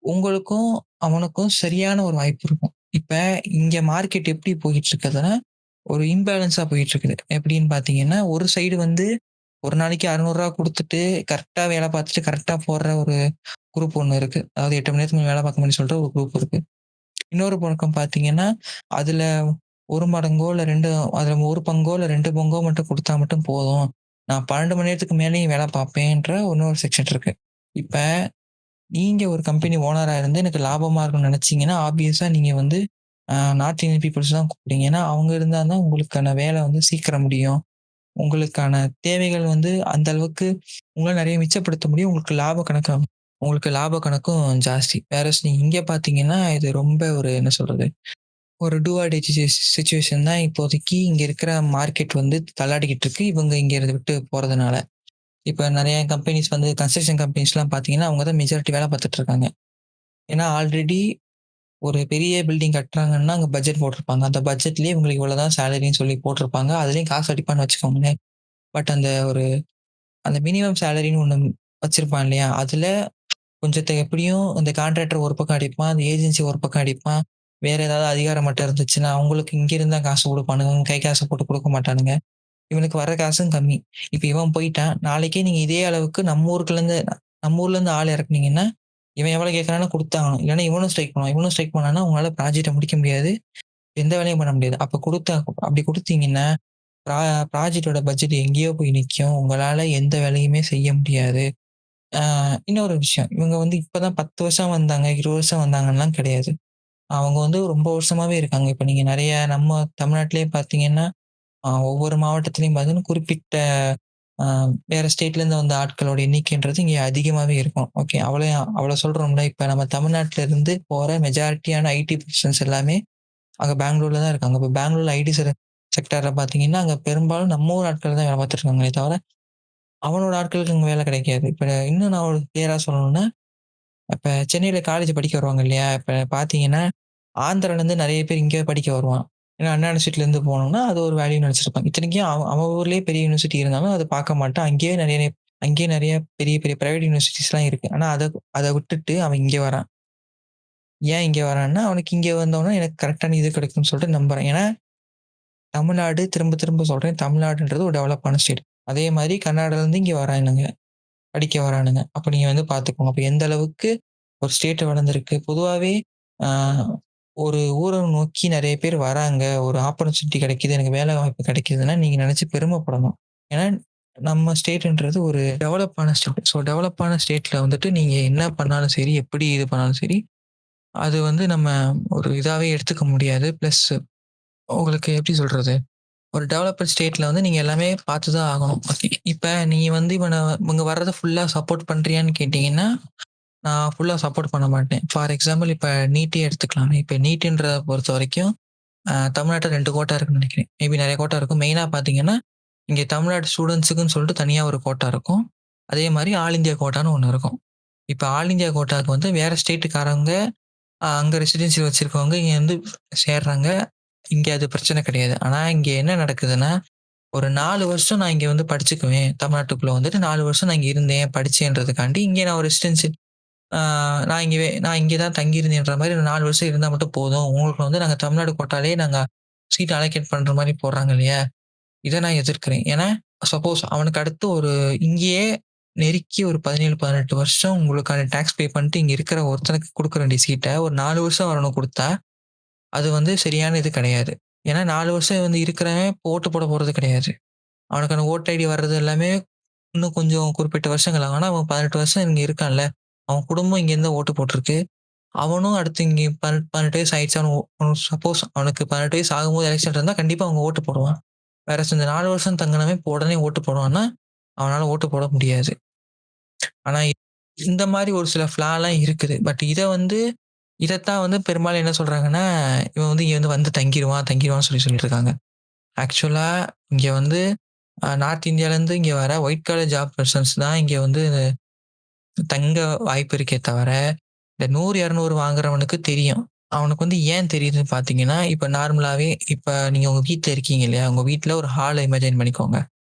உங்களுக்கும், அவனுக்கும் சரியான ஒரு வாய்ப்பு இருக்கும். இப்ப இங்க மார்க்கெட் எப்படி போயிட்டு இருக்குதுன்னா, ஒரு இம்பேலன்ஸா போயிட்டு இருக்குது. எப்படின்னு பார்த்தீங்கன்னா, ஒரு சைடு வந்து ஒரு நாளைக்கு ரூ. 600 குடுத்துட்டு, கரெக்ட்டா வேலை பார்த்துட்டு, கரெக்ட்டா போடுற ஒரு குரூப் ஒண்ணு இருக்கு. அதாவது 8 மணி நேரத்துக்கு மேல வேலை பார்க்க முடியும்னு சொல்லிட்டு ஒரு குரூப் இருக்கு. இன்னொரு பக்கம் பார்த்தீங்கன்னா, அதுல 1 மடங்கோ இல்ல 2 அதுல 1 பங்கோ இல்ல 2 பங்கோ மட்டும் குடுத்தா மட்டும் போதும். நான் 12 மணி நேரத்துக்கு மேலயும் வேலை பார்ப்பேன்ற இன்னொரு செக்ஷன் இருக்கு. இப்ப நீங்க ஒரு கம்பெனி ஓனரா இருந்து எனக்கு லாபமா இருக்கும்னு நினைச்சீங்கன்னா, ஆப்வியஸா நீங்க வந்து நார்த் இந்தியன் பீப்பிள்ஸ் தான் கூப்பிடுவீங்க. ஏன்னா, அவங்க இருந்தா தான் உங்களுக்கான வேலை வந்து சீக்கிரம் முடியும். உங்களுக்கான தேவைகள் வந்து அந்த அளவுக்கு உங்களால நெறைய மிச்சப்படுத்த முடியும். உங்களுக்கு லாப கணக்கும் ஜாஸ்தி. நீங்க இங்க பார்த்தீங்கன்னா, இது ரொம்ப ஒரு என்ன சொல்றது? ஒரு டூ ஆர் டை சிச்சுவேஷன் தான் இப்போதைக்கு இங்க இருக்கிற மார்க்கெட் வந்து தள்ளாடிக்கிட்டு இருக்கு. இவங்க இங்க இத விட்டு போறதுனால. இப்ப நெறைய கம்பெனிஸ் வந்து கன்ஸ்ட்ரக்ஷன் கம்பெனிஸ்லாம் பார்த்தீங்கன்னா, அவங்க தான் மெஜாரிட்டி வேலை பார்த்துட்டு இருக்காங்க. ஏன்னா ஆல்ரெடி ஒரு பெரிய பில்டிங் கட்டுறாங்கன்னா, அங்க பட்ஜெட் போட்டிருப்பாங்க. அந்த பட்ஜெட்லயே இவங்களுக்கு இவ்வளோதான் சேலரின்னு சொல்லி போட்டிருப்பாங்க. அதுலயும் காசு அடிப்பான்னு வச்சுக்கோங்களேன். பட் அந்த மினிமம் சேலரின்னு ஒண்ணு வச்சிருப்பான் இல்லையா? அதுல கொஞ்சத்த எப்படியும் இந்த கான்ட்ராக்டர் ஒரு பக்கம் அடிப்பான். அந்த ஏஜென்சி ஒரு பக்கம் அடிப்பான். வேற ஏதாவது அதிகாரம் மட்டும் இருந்துச்சுன்னா, அவங்களுக்கு இங்க இருந்து தான் காசு குடுப்பானுங்க. கை காசு போட்டு குடுக்க மாட்டானுங்க. இவனுக்கு வர காசும் கம்மி. இப்ப இவன் போயிட்டான். நாளைக்கே நீங்க இதே அளவுக்கு நம்ம ஊர்ல இருந்து ஆள் இறக்குனீங்கன்னா, இவன் எவ்வளோ கேட்கறானோ குடுத்தாகணும். இல்லன்னா இவனும் ஸ்ட்ரைக் பண்ணுவான். இவனும் ஸ்ட்ரைக் பண்ணான்னா, உங்களால ப்ராஜெக்ட்ட முடிக்க முடியாது. எந்த வேலையும் பண்ண முடியாது. அப்படி குடுத்தீங்கன்னா, ப்ரா ப்ராஜெக்ட்டோட பட்ஜெட் எங்கேயோ போய் நிக்கும். உங்களால எந்த வேலையுமே செய்ய முடியாது. ஆ இன்னொரு விஷயம். இவங்க வந்து இப்ப தான் 10 வருஷம் வந்தாங்க, 20 வருஷம் வந்தாங்கன்லாம் கிடையாது. அவங்க வந்து ரொம்ப வருஷமாவே இருக்காங்க. இப்ப நீங்க நெறைய நம்ம தமிழ்நாட்டிலேயே பார்த்தீங்கன்னா, ஒவ்வொரு மாவட்டத்திலயும் பார்த்தீங்கன்னா, குறிப்பிட்ட அ வேற ஸ்டேட்லேருந்து வந்த ஆட்களோட எண்ணிக்கைன்றது இங்க அதிகமாவே இருக்கும். ஓகே. அவ்வளோ சொல்றோம்ல. இப்ப நம்ம தமிழ்நாட்டுல இருந்து போற மெஜாரிட்டியான ஐடி பொசிஷன்ஸ் எல்லாமே அங்க பெங்களூர்ல தான் இருக்காங்க. இப்ப பெங்களூர்ல ஐடி செக்டார்ல பார்த்தீங்கன்னா, அங்க பெரும்பாலும் நம்ம ஊர் ஆட்கள் தான் வேலை பார்த்துட்டு இருக்காங்களே தவிர, அவனோட ஆட்களுக்கு அங்க வேலை கிடைக்காது. இப்ப இன்னும் நான் ஒரு கிளியரா சொல்லணும்னா, இப்ப சென்னையில காலேஜ் படிக்க வருவாங்க இல்லையா? இப்ப பார்த்தீங்கன்னா, ஆந்திராலேருந்து நெறைய பேர் இங்க படிக்க வருவான். ஏன்னா அண்ணா யூனிவர்சிட்டிலேருந்து போனோம்னா, அது ஒரு வேல்யூன்னு நெனச்சிருப்பாங்க. இத்தனைக்கும் அவன் அவன் ஊர்லயே பெரிய யூனிவர்சிட்டி இருந்தாலும், அத பார்க்க மாட்டான். அங்கேயே நெறைய பெரிய பெரிய பிரைவேட் யூனிவர்சிட்டீஸ்லாம் இருக்கு. ஆனா அத அத விட்டுட்டு அவன் இங்க வரான். ஏன் இங்க வரான்னா, அவனுக்கு இங்க வந்தோனே எனக்கு கரெக்ட்டான இது கிடைக்கும்னு சொல்லிட்டு நம்புறான். ஏன்னா, தமிழ்நாடு திரும்ப திரும்ப சொல்றேன். தமிழ்நாடுன்றது ஒரு டெவலப்பான ஸ்டேட். அதே மாரி கர்நாடகாலருந்து இங்க வரானுங்க. படிக்க வரானுங்க. அப்ப நீங்க வந்து பார்த்துக்கோங்க. அப்ப எந்த அளவுக்கு ஒரு ஸ்டேட் வளர்ந்திருக்கு. பொதுவாவே ஆ ஒரு ஊர நோக்கி நெறைய பேர் வராங்க. ஒரு ஆப்பர்ச்சுனிட்டி கிடைக்குது. எனக்கு வேலை வாய்ப்பு கிடைக்குதுன்னா, நீங்க நெனச்சு பெருமைப்படணும். ஏன்னா, நம்ம ஸ்டேட்ன்றது ஒரு டெவலப்பான ஸ்டேட். ஸோ டெவலப்பான ஸ்டேட்ல வந்துட்டு நீங்க என்ன பண்ணாலும் சரி, எப்படி இது பண்ணாலும் சரி, அது வந்து நம்ம ஒரு இதாவே எடுத்துக்க முடியாது. பிளஸ் உங்களுக்கு எப்படி சொல்றது? ஒரு டெவலப்பர் ஸ்டேட்ல வந்து நீங்க எல்லாமே பார்த்து தான் ஆகணும். ஓகே. இப்ப நீங்க வந்து இவங்க வர்றத ஃபுல்லா சப்போர்ட் பண்றியான்னு கேட்டீங்கன்னா, நான் ஃபுல்லா சப்போர்ட் பண்ண மாட்டேன். ஃபார் எக்ஸாம்பிள் இப்ப நீட்டே எடுத்துக்கலாமே. இப்ப நீட்ன்றத பொறுத்தவரைக்கும் தமிழ்நாட்டுல 2 கோட்டா இருக்குன்னு நெனைக்கிறேன். மேபி நெறைய கோட்டா இருக்கும். மெயினா பார்த்தீங்கன்னா, இங்க தமிழ்நாடு ஸ்டூடண்ட்ஸுக்குன்னு சொல்லிட்டு தனியா ஒரு கோட்டா இருக்கும். அதே மாரி ஆல் இந்தியா கோட்டான்னு ஒண்ணு இருக்கும். இப்ப ஆல் இந்தியா கோட்டாக்கு வந்து வேற ஸ்டேட்டுக்காரங்க அங்க ரெசிடென்சி வச்சிருக்கவங்க இங்க வந்து சேர்றாங்க. இங்க அது பிரச்சனை கிடையாது. ஆனா இங்க என்ன நடக்குதுன்னா, ஒரு 4 வருஷம் நான் இங்க வந்து படிச்சுக்குவேன். தமிழ்நாட்டுக்குள்ள வந்துட்டு 4 வருஷம் நான் இங்க இருந்தேன், படிச்சேன்றதுக்காண்டி, இங்க நான் ஒரு ரெசிடென்சி ஆ நான் இங்க தான் தங்கியிருந்தேன்ற மாரி 4 வருஷம் இருந்தா மட்டும் போதும். உங்களுக்கு வந்து நாங்க தமிழ்நாடு கோட்டாலயே நாங்க சீட் அலோகேட் பண்ற மாரி போடுறாங்க இல்லையா? இத நான் எதிர்க்கிறேன். ஏன்னா, சப்போஸ் அவனுக்கு அடுத்து இங்கேயே நெருக்கி ஒரு 17, 18 வருஷம் உங்களுக்கான டாக்ஸ் பே பண்ணிட்டு இங்க இருக்கிற ஒருத்தனுக்கு குடுக்க வேண்டிய சீட்ட ஒரு 4 வருஷம் வரணும் குடுத்தா, அது வந்து சரியான இது கிடையாது. ஏன்னா 4 வருஷம் வந்து இருக்கிறவன் இப்போ ஓட்டு போட போறது கிடையாது. அவனுக்கான ஓட்டு ஐடி வர்றது எல்லாமே இன்னும் கொஞ்சம் குறிப்பிட்ட வருஷங்கள் ஆகும். ஆனா அவன் 18 வருஷம் இங்க இருக்கான்ல. அவன் குடும்பம் இங்கேருந்து தான் ஓட்டு போட்டிருக்கு. அவனும் அடுத்து இங்க 18 வயசு ஆயிடுச்சு. சப்போஸ் அவனுக்கு 18 வயசு ஆகும்போது எலக்ஷன் இருந்தா கண்டிப்பா அவங்க ஓட்டு போடுவான். இந்த 4 வருஷம் தங்குனவன் இப்போ உடனே ஓட்டு போடுவான்னா, அவனால ஓட்டு போட முடியாது. ஆனா இந்த மாரி ஒரு சில ஃப்ளாலாம் இருக்குது. பட் இதத்தான் வந்து பெரும்பாலும் என்ன சொல்றாங்கன்னா, இவன் வந்து இங்க வந்து தங்கிருவான், தங்கிருவான்னு சொல்லிட்டு இருக்காங்க. ஆக்சுவலா இங்க வந்து நார்த் இந்தியாலருந்து இங்க வர ஒயிட் காலர் ஜாப் பெர்சன்ஸ் தான் இங்க வந்து தங்க வாய்ப்பு இருக்கே தவிர, இந்த 100, 200 வாங்குறவனுக்கு தெரியும். அவனுக்கு வந்து ஏன் தெரியுதுன்னு பார்த்தீங்கன்னா, இப்ப நார்மலாவே இப்ப நீங்க உங்க வீட்ல இருக்கீங்க இல்லையா? உங்க வீட்ல ஒரு ஹால இமேஜின் பண்ணிக்கோங்க.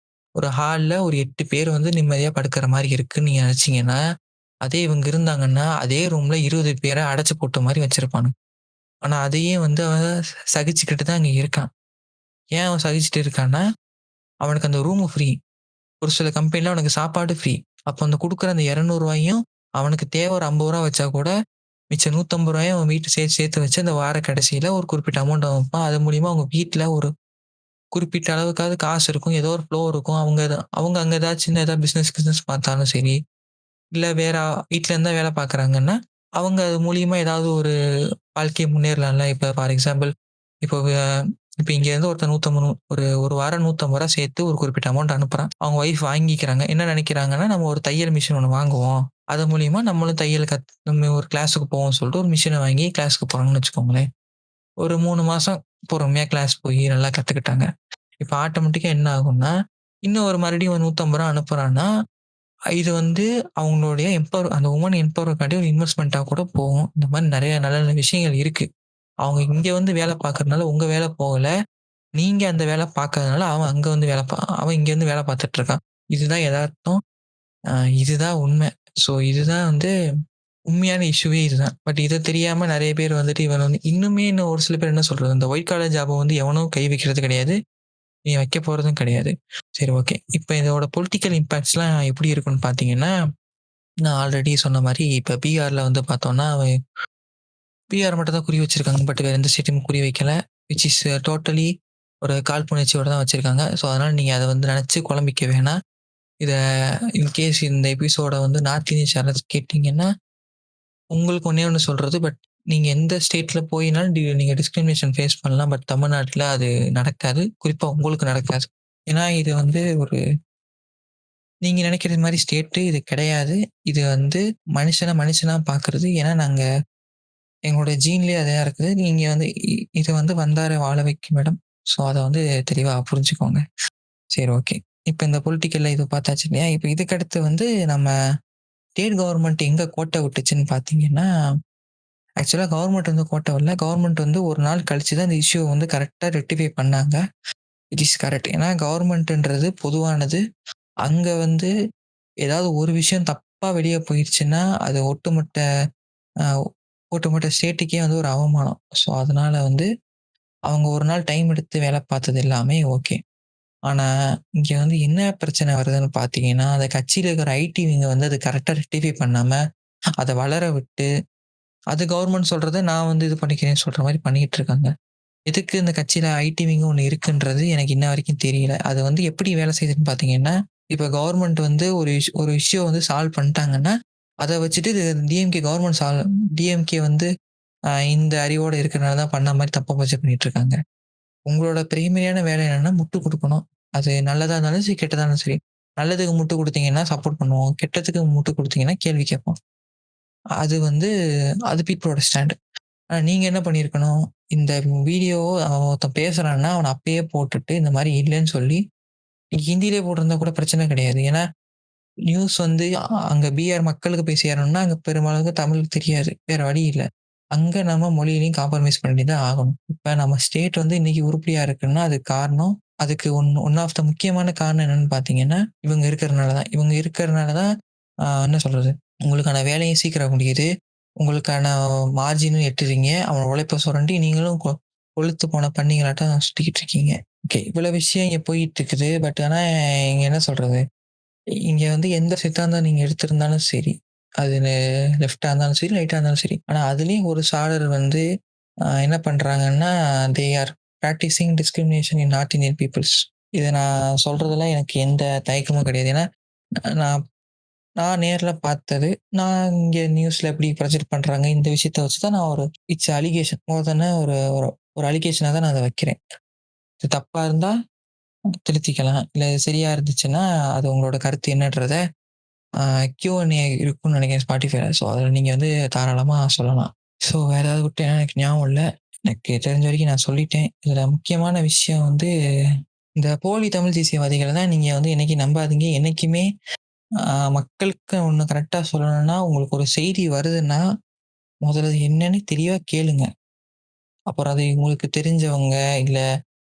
ஒரு ஹால்ல ஒரு 8 பேர் வந்து நிம்மதியா படுக்கிற மாரி இருக்குன்னு நீங்க நெனச்சீங்கன்னா, அதே இவங்க இருந்தாங்கன்னா, அதே ரூம்ல 20 பேர அடைச்சு போட்ட மாரி வச்சிருப்பானுங்க. ஆனா அதையே வந்து அவன் சகிச்சுக்கிட்டு தான் அங்க இருக்கான். ஏன் அவன் சகிச்சுட்டு இருக்கான்னா, அவனுக்கு அந்த ரூம் ஃப்ரீ. ஒரு சில கம்பெனில அவனுக்கு சாப்பாடு ஃப்ரீ. அப்ப அந்த குடுக்குற அந்த ரூ. 200 அவனுக்கு தேவை ஒரு ரூ. 50 வச்சா கூட, மிச்சம் ரூ. 150 அவன் வீட்டு சேர்த்து சேர்த்து வச்சு அந்த வார கடைசியில ஒரு குறிப்பிட்ட அமௌண்ட் அவன் வைப்பான். அது மூலியமா அவங்க வீட்ல ஒரு குறிப்பிட்ட அளவுக்காவது காசு இருக்கும். ஏதோ ஒரு ஃப்ளோ இருக்கும். அவங்க அங்க ஏதாவது சின்ன ஏதாவது கிஸ்னஸ் பார்த்தாலும் சரி, இல்ல வேற வீட்ல இருந்தா வேலை பார்க்குறாங்கன்னா, அவங்க அது மூலியமா ஏதாவது ஒரு வாழ்க்கைய முன்னேறலாம்ல. இப்ப ஃபார் எக்ஸாம்பிள் இப்போ இப்ப இங்கேருந்து ஒருத்தன் 150 ஒரு வாரம் ரூ. 150 சேர்த்து ஒரு குறிப்பிட்ட அமௌண்ட் அனுப்புறான். அவங்க ஒய்ஃப் வாங்கிக்கிறாங்க. என்ன நினைக்கிறாங்கன்னா, நம்ம ஒரு தையல் மிஷின் ஒண்ணு வாங்குவோம். அது மூலியமா நம்மளும் தையல் நம்ம ஒரு கிளாஸ்க்கு போவோம்னு சொல்லிட்டு ஒரு மிஷின வாங்கி கிளாஸ்க்கு போறாங்கன்னு வச்சுக்கோங்களேன். ஒரு 3 மாசம் பொறுமையா கிளாஸ் போய் நல்லா கத்துக்கிட்டாங்க. இப்ப ஆட்டோமேட்டிக்கா என்ன ஆகும்னா, இன்னும் ஒரு மறுபடியும் ஒரு ரூ. 150 அனுப்புறான்னா, இது வந்து அவங்களுடைய அந்த வுமன் எம்பவர்க்காண்டி ஒரு இன்வெஸ்ட்மென்ட்டா கூட போகும். இந்த மாரி நெறைய நல்ல நல்ல விஷயங்கள் இருக்கு. அவங்க இங்க வந்து வேலை பார்க்கறனால உங்க வேலை போகல. நீங்க அந்த வேலை பார்க்காதனால, அவன் அங்க வந்து அவன் இங்க இருந்து வேலை பார்த்துட்டு இருக்கான். இதுதான் எதார்த்தம். அ இதுதான் உண்மை. ஸோ இதுதான் வந்து உண்மையான இஷ்யூவே இதுதான். பட் இத தெரியாம நெறைய பேர் வந்துட்டு இவன் வந்து இன்னும் ஒரு சில பேர் என்ன சொல்றது, இந்த ஒயிட் காலர் ஜாப்ப வந்து எவனும் கை வைக்கிறது கிடையாது. நீ வைக்க போறதும் கிடையாது. சரி ஓகே. இப்ப இதோட பொலிட்டிக்கல் இம்பாக்ட்ஸ்லாம் எப்படி இருக்குன்னு பார்த்தீங்கன்னா, நான் ஆல்ரெடி சொன்ன மாரி இப்ப பீகார்ல வந்து பார்த்தோம்னா, அவன் பீகார் மட்டும் தான் குறி வச்சிருக்காங்க. பட் வேற எந்த ஸ்டேட்டையும் குறி வைக்கல. விச் இஸ் டோட்டலி ஒரு காழ்ப்புணர்ச்சியோட தான் வச்சிருக்காங்க. ஸோ, அதனால நீங்க அத வந்து நெனச்சு குழம்பிக்க வேணாம். இத இன்கேஸ் இந்த எபிசோட வந்து நார்த் இந்தியன்ஸ் யாராச்சும் கேட்டீங்கன்னா, உங்களுக்கு ஒண்ணே ஒண்ணு சொல்றது. பட் நீங்க எந்த ஸ்டேட்ல போயினாலும் நீங்க டிஸ்கிரிமினேஷன் ஃபேஸ் பண்ணலாம். பட் தமிழ்நாட்ல அது நடக்காது. குறிப்பா உங்களுக்கு நடக்காது. ஏன்னா, இது வந்து நீங்க நெனைக்கிற மாரி ஸ்டேட்டு இது கிடையாது. இது வந்து மனுஷன மனுஷனா பார்க்குறது. ஏன்னா, நாங்க எங்களோட ஜீன்லயே அதெல்லாம் இருக்குது. நீங்க வந்து இது வந்து வந்தாரை வாழ வைக்கும் இடம். ஸோ, அத வந்து தெளிவா புரிஞ்சுக்கோங்க. சரி ஓகே. இப்ப இந்த பொலிட்டிக்கல்ல இது பார்த்தாச்சு இல்லையா? இப்ப இதுக்கடுத்து வந்து நம்ம ஸ்டேட் கவர்ன்மெண்ட் எங்க கோட்ட விட்டுச்சுன்னு பார்த்தீங்கன்னா, ஆக்சுவலா கவர்ன்மெண்ட் வந்து கோட்ட விடல. கவர்ன்மெண்ட் வந்து ஒரு நாள் கழிச்சு தான் இந்த இஷ்யூவ வந்து கரெக்ட்டா ரெக்டிஃபை பண்ணாங்க. It is correct. ஏன்னா கவர்ன்மெண்ட்ன்றது பொதுவானது. அங்க வந்து ஏதாவது ஒரு விஷயம் தப்பா வெளிய போயிருச்சுன்னா, அது அ ஒட்டுமொத்த ஸ்டேட்டுக்கே வந்து ஒரு அவமானம். ஸோ, அதனால வந்து அவங்க ஒரு நாள் டைம் எடுத்து வேல பார்த்தது எல்லாமே ஓகே. ஆனா, இங்க வந்து என்ன பிரச்சனை வருதுன்னு பார்த்தீங்கன்னா, அந்த கட்சியில இருக்கிற ஐடி விங்க வந்து அத கரெக்ட்டா ரெக்டிஃபை பண்ணாம, அத வளர விட்டு, அது கவர்ன்மெண்ட் சொல்றத நான் வந்து இது பண்ணிக்கிறேன்னு சொல்ற மாரி பண்ணிக்கிட்டு இருக்காங்க. எதுக்கு இந்த கட்சியில ஐடி விங் ஒண்ணு இருக்குன்றது எனக்கு இன்ன வரைக்கும் தெரியல. அது வந்து எப்படி வேலை செய்யுதுன்னு பார்த்தீங்கன்னா, இப்ப கவர்ன்மெண்ட் வந்து ஒரு இஷ்யூ வந்து சால்வ் பண்ணிட்டாங்கன்னா, அத வச்சுட்டு இது டிஎம்கே வந்து இந்த அறிவோட இருக்கிறனால தான் பண்ண மாரி தப்பா பச்சை பண்ணிட்டு இருக்காங்க. உங்களோட பிரைமரியான வேலை என்னன்னா முட்டு குடுக்கணும். அது நல்லதா இருந்தாலும் சரி, கெட்டதா இருந்தாலும் சரி. நல்லதுக்கு முட்டு குடுத்தீங்கன்னா சப்போர்ட் பண்ணுவோம். கெட்டதுக்கு முட்டு குடுத்தீங்கன்னா கேள்வி கேட்போம். அது வந்து அது பீப்பிளோட ஸ்டாண்ட். ஆனா நீங்க என்ன பண்ணியிருக்கணும், இந்த வீடியோ அவன் ஒருத்தன் பேசுறான்னா, அவன அப்பயே போட்டுட்டு இந்த மாரி இல்லன்னு சொல்லி ஹிந்தியிலே போட்டிருந்தா கூட பிரச்சனை கிடையாது. ஏன்னா நியூஸ் வந்து அங்க பீகார் மக்களுக்கு போய் சேரணும்னா, அங்க பெருமளவுக்கு தமிழ் தெரியாது. வேற வழி இல்ல. அங்க நம்ம மொழியிலயும் காம்ப்ரமைஸ் பண்ணி தான் ஆகணும். இப்ப நம்ம ஸ்டேட் வந்து இன்னைக்கு உருப்படியா இருக்குன்னா, அதுக்கு காரணம் அதுக்கு ஒன் ஆஃப் த முக்கியமான காரணம் என்னன்னு பார்த்தீங்கன்னா, இவங்க இருக்கிறனால தான். இவங்க இருக்கிறனால தான் என்ன சொல்றது? உங்களுக்கான வேலையும் சீக்கிரம் முடியுது. உங்களுக்கான மார்ஜினும் எட்டுறீங்க. அவன் உழைப்ப சுரண்டி நீங்களும் கொழுத்து போன பன்னிங்களாட்டம் சுத்திக்கிட்டு இருக்கீங்க. ஓகே. இவ்வளவு விஷயம் இங்க போயிட்டு இருக்குது. பட் ஆனா இங்க என்ன சொல்றது? இங்க வந்து எந்த சித்தாந்தம் நீங்க எடுத்திருந்தாலும் சரி, அது லெஃப்ட்டா இருந்தாலும் சரி, ரைட்டா இருந்தாலும் சரி. ஆனா அதுலயும் ஒரு சாரர் வந்து என்ன பண்றாங்கன்னா, they are practising discrimination in north Indian peoples. இத நான் சொல்றதுல எனக்கு எந்த தயக்கமும் கிடையாது. ஏன்னா, நான் நான் நேர்ல பார்த்தது. நான் இங்க நியூஸ்ல எப்படி ப்ரொஜெக்ட் பண்றாங்க, இந்த விஷயத்த வச்சு தான் நான் ஒரு இட்ஸ் அலிகேஷன் மோர் தென் ஒரு ஒரு ஒரு அலிகேஷனா தான் நான் அத வைக்கிறேன். இது தப்பா இருந்தா திருத்திக்கலாம். இல்ல சரியா இருந்துச்சுன்னா, அது உங்களோட கருத்து என்னன்றத அ Q&A இருக்கும்னு நினைக்கிறேன் Spotifyல. ஸோ, அதில நீங்க வந்து தாராளமா சொல்லலாம். ஸோ, வேற ஏதாவது விட்டேன்னா எனக்கு ஞாபகம் இல்ல. எனக்கு தெரிஞ்ச வரைக்கும் நான் சொல்லிட்டேன். இதில முக்கியமான விஷயம் வந்து, இந்த போலி தமிழ் தேசியவாதிகள தான் நீங்க வந்து என்னைக்கும் நம்பாதீங்க. என்னைக்குமே மக்களுக்கு ஒண்ணு கரெக்ட்டா சொல்லணும்னா, உங்களுக்கு ஒரு செய்தி வருதுன்னா, முதல்ல அது என்னன்னு தெளிவா கேளுங்க. அப்புறம் அது உங்களுக்கு தெரிஞ்சவங்க, இல்ல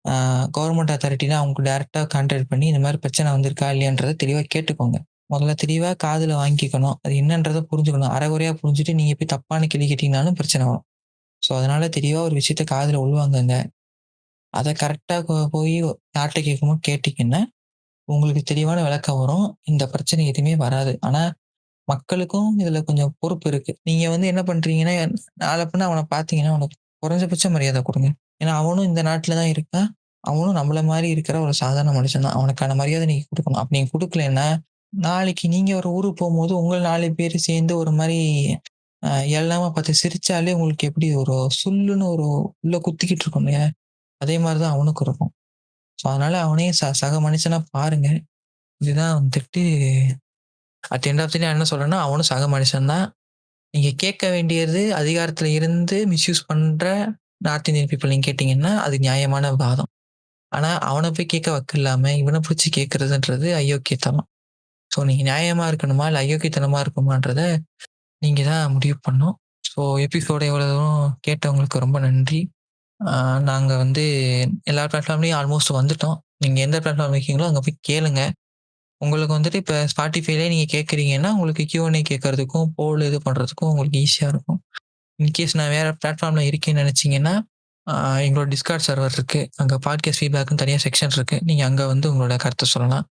அ கவர்ன்மென்ட் அத்தாரிட்டினா அவங்களுக்கு டைரக்ட்டா கான்டாக்ட் பண்ணி, இந்த மாரி பிரச்சனை வந்திருக்கா? இல்லையான்றத தெளிவா கேட்டுக்கோங்க. முதல்ல தெளிவா காதுல வாங்கிக்கணும். அது என்னன்றத புரிஞ்சுக்கணும். அரைகுறையா புரிஞ்சுட்டு நீங்க போய் தப்பான கேள்வி கேட்டீங்கனாலும் பிரச்சனை வரும். ஸோ, அதனால தெளிவா ஒரு விஷயத்த காதுல உள்வாங்குங்க. அத கரெக்ட்டா போய் யார்ட்ட கேட்கணுமோ கேட்டீங்கன்னா, உங்களுக்கு தெளிவான விளக்கம் வரும். இந்த பிரச்சனை எதுவுமே வராது. ஆனா, மக்களுக்கும் இதுல கொஞ்சம் பொறுப்பு இருக்கு. நீங்க வந்து என்ன பண்றீங்கன்னா, நாள பின்ன அவன பார்த்தீங்கன்னா, அவனுக்கு குறைஞ்சபட்ச மரியாதை குடுங்க. ஏன்னா, அவனும் இந்த நாட்ல தான் இருக்கான். அவனும் நம்மள மாரி இருக்கிற ஒரு சாதாரண மனுஷன் தான். அவனுக்கான மரியாதை நீங்க குடுக்கணும். அப்படி நீங்க குடுக்கலன்னா, நாளைக்கு நீங்க ஒரு ஊருக்கு போம்போது, உங்கள 4 பேரு சேர்ந்து ஒரு மாரி அ ஏளனமா பார்த்து சிரிச்சாலே உங்களுக்கு எப்படி ஒரு சுள்ளுன்னு ஒரு உள்ள குத்திக்கிட்டு இருக்கும் இல்லையா? அதே மாரி தான் அவனுக்கும் இருக்கும். ஸோ, அதனால அவனையும் சக மனுஷனா பாருங்க. இதுதான் வந்துட்டு அட் எண்ட் ஆஃப் தி டே நான் என்ன சொல்றேன்னா, அவனும் சக மனுஷன் தான். நீங்க கேட்க வேண்டியது அதிகாரத்துல இருந்து மிஸ்யூஸ் பண்ற நார்த் இந்தியன் பீப்பிள் நீங்க கேட்டீங்கன்னா, அது நியாயமான வாதம். ஆனா, அவன போய் கேட்க வக்கு இல்லாம, இவன புடிச்சு கேட்கிறதுன்றது அயோக்கியத்தனம். ஸோ, நீங்க நியாயமா இருக்கணுமா? இல்ல அயோக்கியத்தனமா இருக்குமான்றத நீங்க தான் முடிவு பண்ணணும். ஸோ, எபிசோட இவ்வளோ தூரம் கேட்டவங்களுக்கு ரொம்ப நன்றி. ஆ நாங்க வந்து எல்லா பிளாட்ஃபார்ம்லயும் ஆல்மோஸ்ட் வந்துட்டோம். நீங்க எந்த பிளாட்ஃபார்ம் இருக்கீங்களோ அங்க போய் கேளுங்க. உங்களுக்கு வந்துட்டு இப்ப Spotifyலயே நீங்க கேட்கிறீங்கன்னா, உங்களுக்கு Q&A கேட்கறதுக்கும், போல் இது பண்றதுக்கும் உங்களுக்கு ஈஸியா இருக்கும். இன்கேஸ் நான் வேற பிளாட்ஃபார்ம்ல இருக்கேன்னு நெனச்சீங்கன்னா, ஆ எங்களோட Discord சர்வர் இருக்கு. அங்க பாட்காஸ்ட் ஃபீட்பேக்குன்னு தனியா செக்ஷன் இருக்கு. நீங்க அங்க வந்து உங்களோட கருத்த சொல்லலாம்.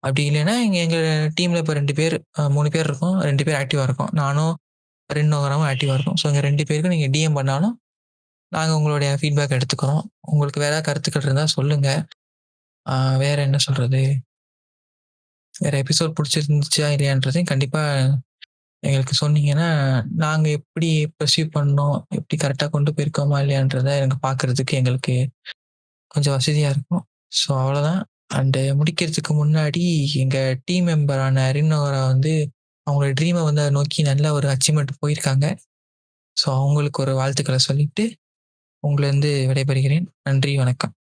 அப்படி இல்லைன்னா, எங்க டீம்ல இப்ப 2 பேர் 3 பேர் இருக்கோம். 2 பேர் ஆக்டிவா இருக்கோம். நானும், ரின்னோகராவும் ஆக்டிவா இருக்கோம். ஸோ, எங்க 2 பேருக்கும் நீங்க டிஎம் பண்ணாலும், நாங்க உங்களுடைய ஃபீட்பேக் எடுத்துக்கிறோம். உங்களுக்கு வேற ஏதாவது கருத்துக்கள் இருந்தா சொல்லுங்க. ஆ வேற என்ன சொல்றது? வேற எபிசோட் புடிச்சிருந்துச்சா இல்லையான்றதையும் கண்டிப்பா எங்களுக்கு சொன்னீங்கன்னா, நாங்க எப்படி பெர்சீவ் பண்ணோம், எப்படி கரெக்ட்டா கொண்டு போயிருக்கோமா இல்லையான்றத எனக்கு பார்க்கறதுக்கு எங்களுக்கு கொஞ்சம் வசதியா இருக்கும். ஸோ அவ்வளோதான். அண்ட் முடிக்கிறதுக்கு முன்னாடி எங்க டீம் மெம்பரான ரின்னோரா வந்து அவங்களோட ட்ரீம வந்து அத நோக்கி நல்ல ஒரு அச்சீவ்மென்ட் போயிருக்காங்க. ஸோ அவங்களுக்கு ஒரு வாழ்த்துக்கள சொல்லிட்டு, உங்களிருந்து விடைபெறுகிறேன். நன்றி, வணக்கம்.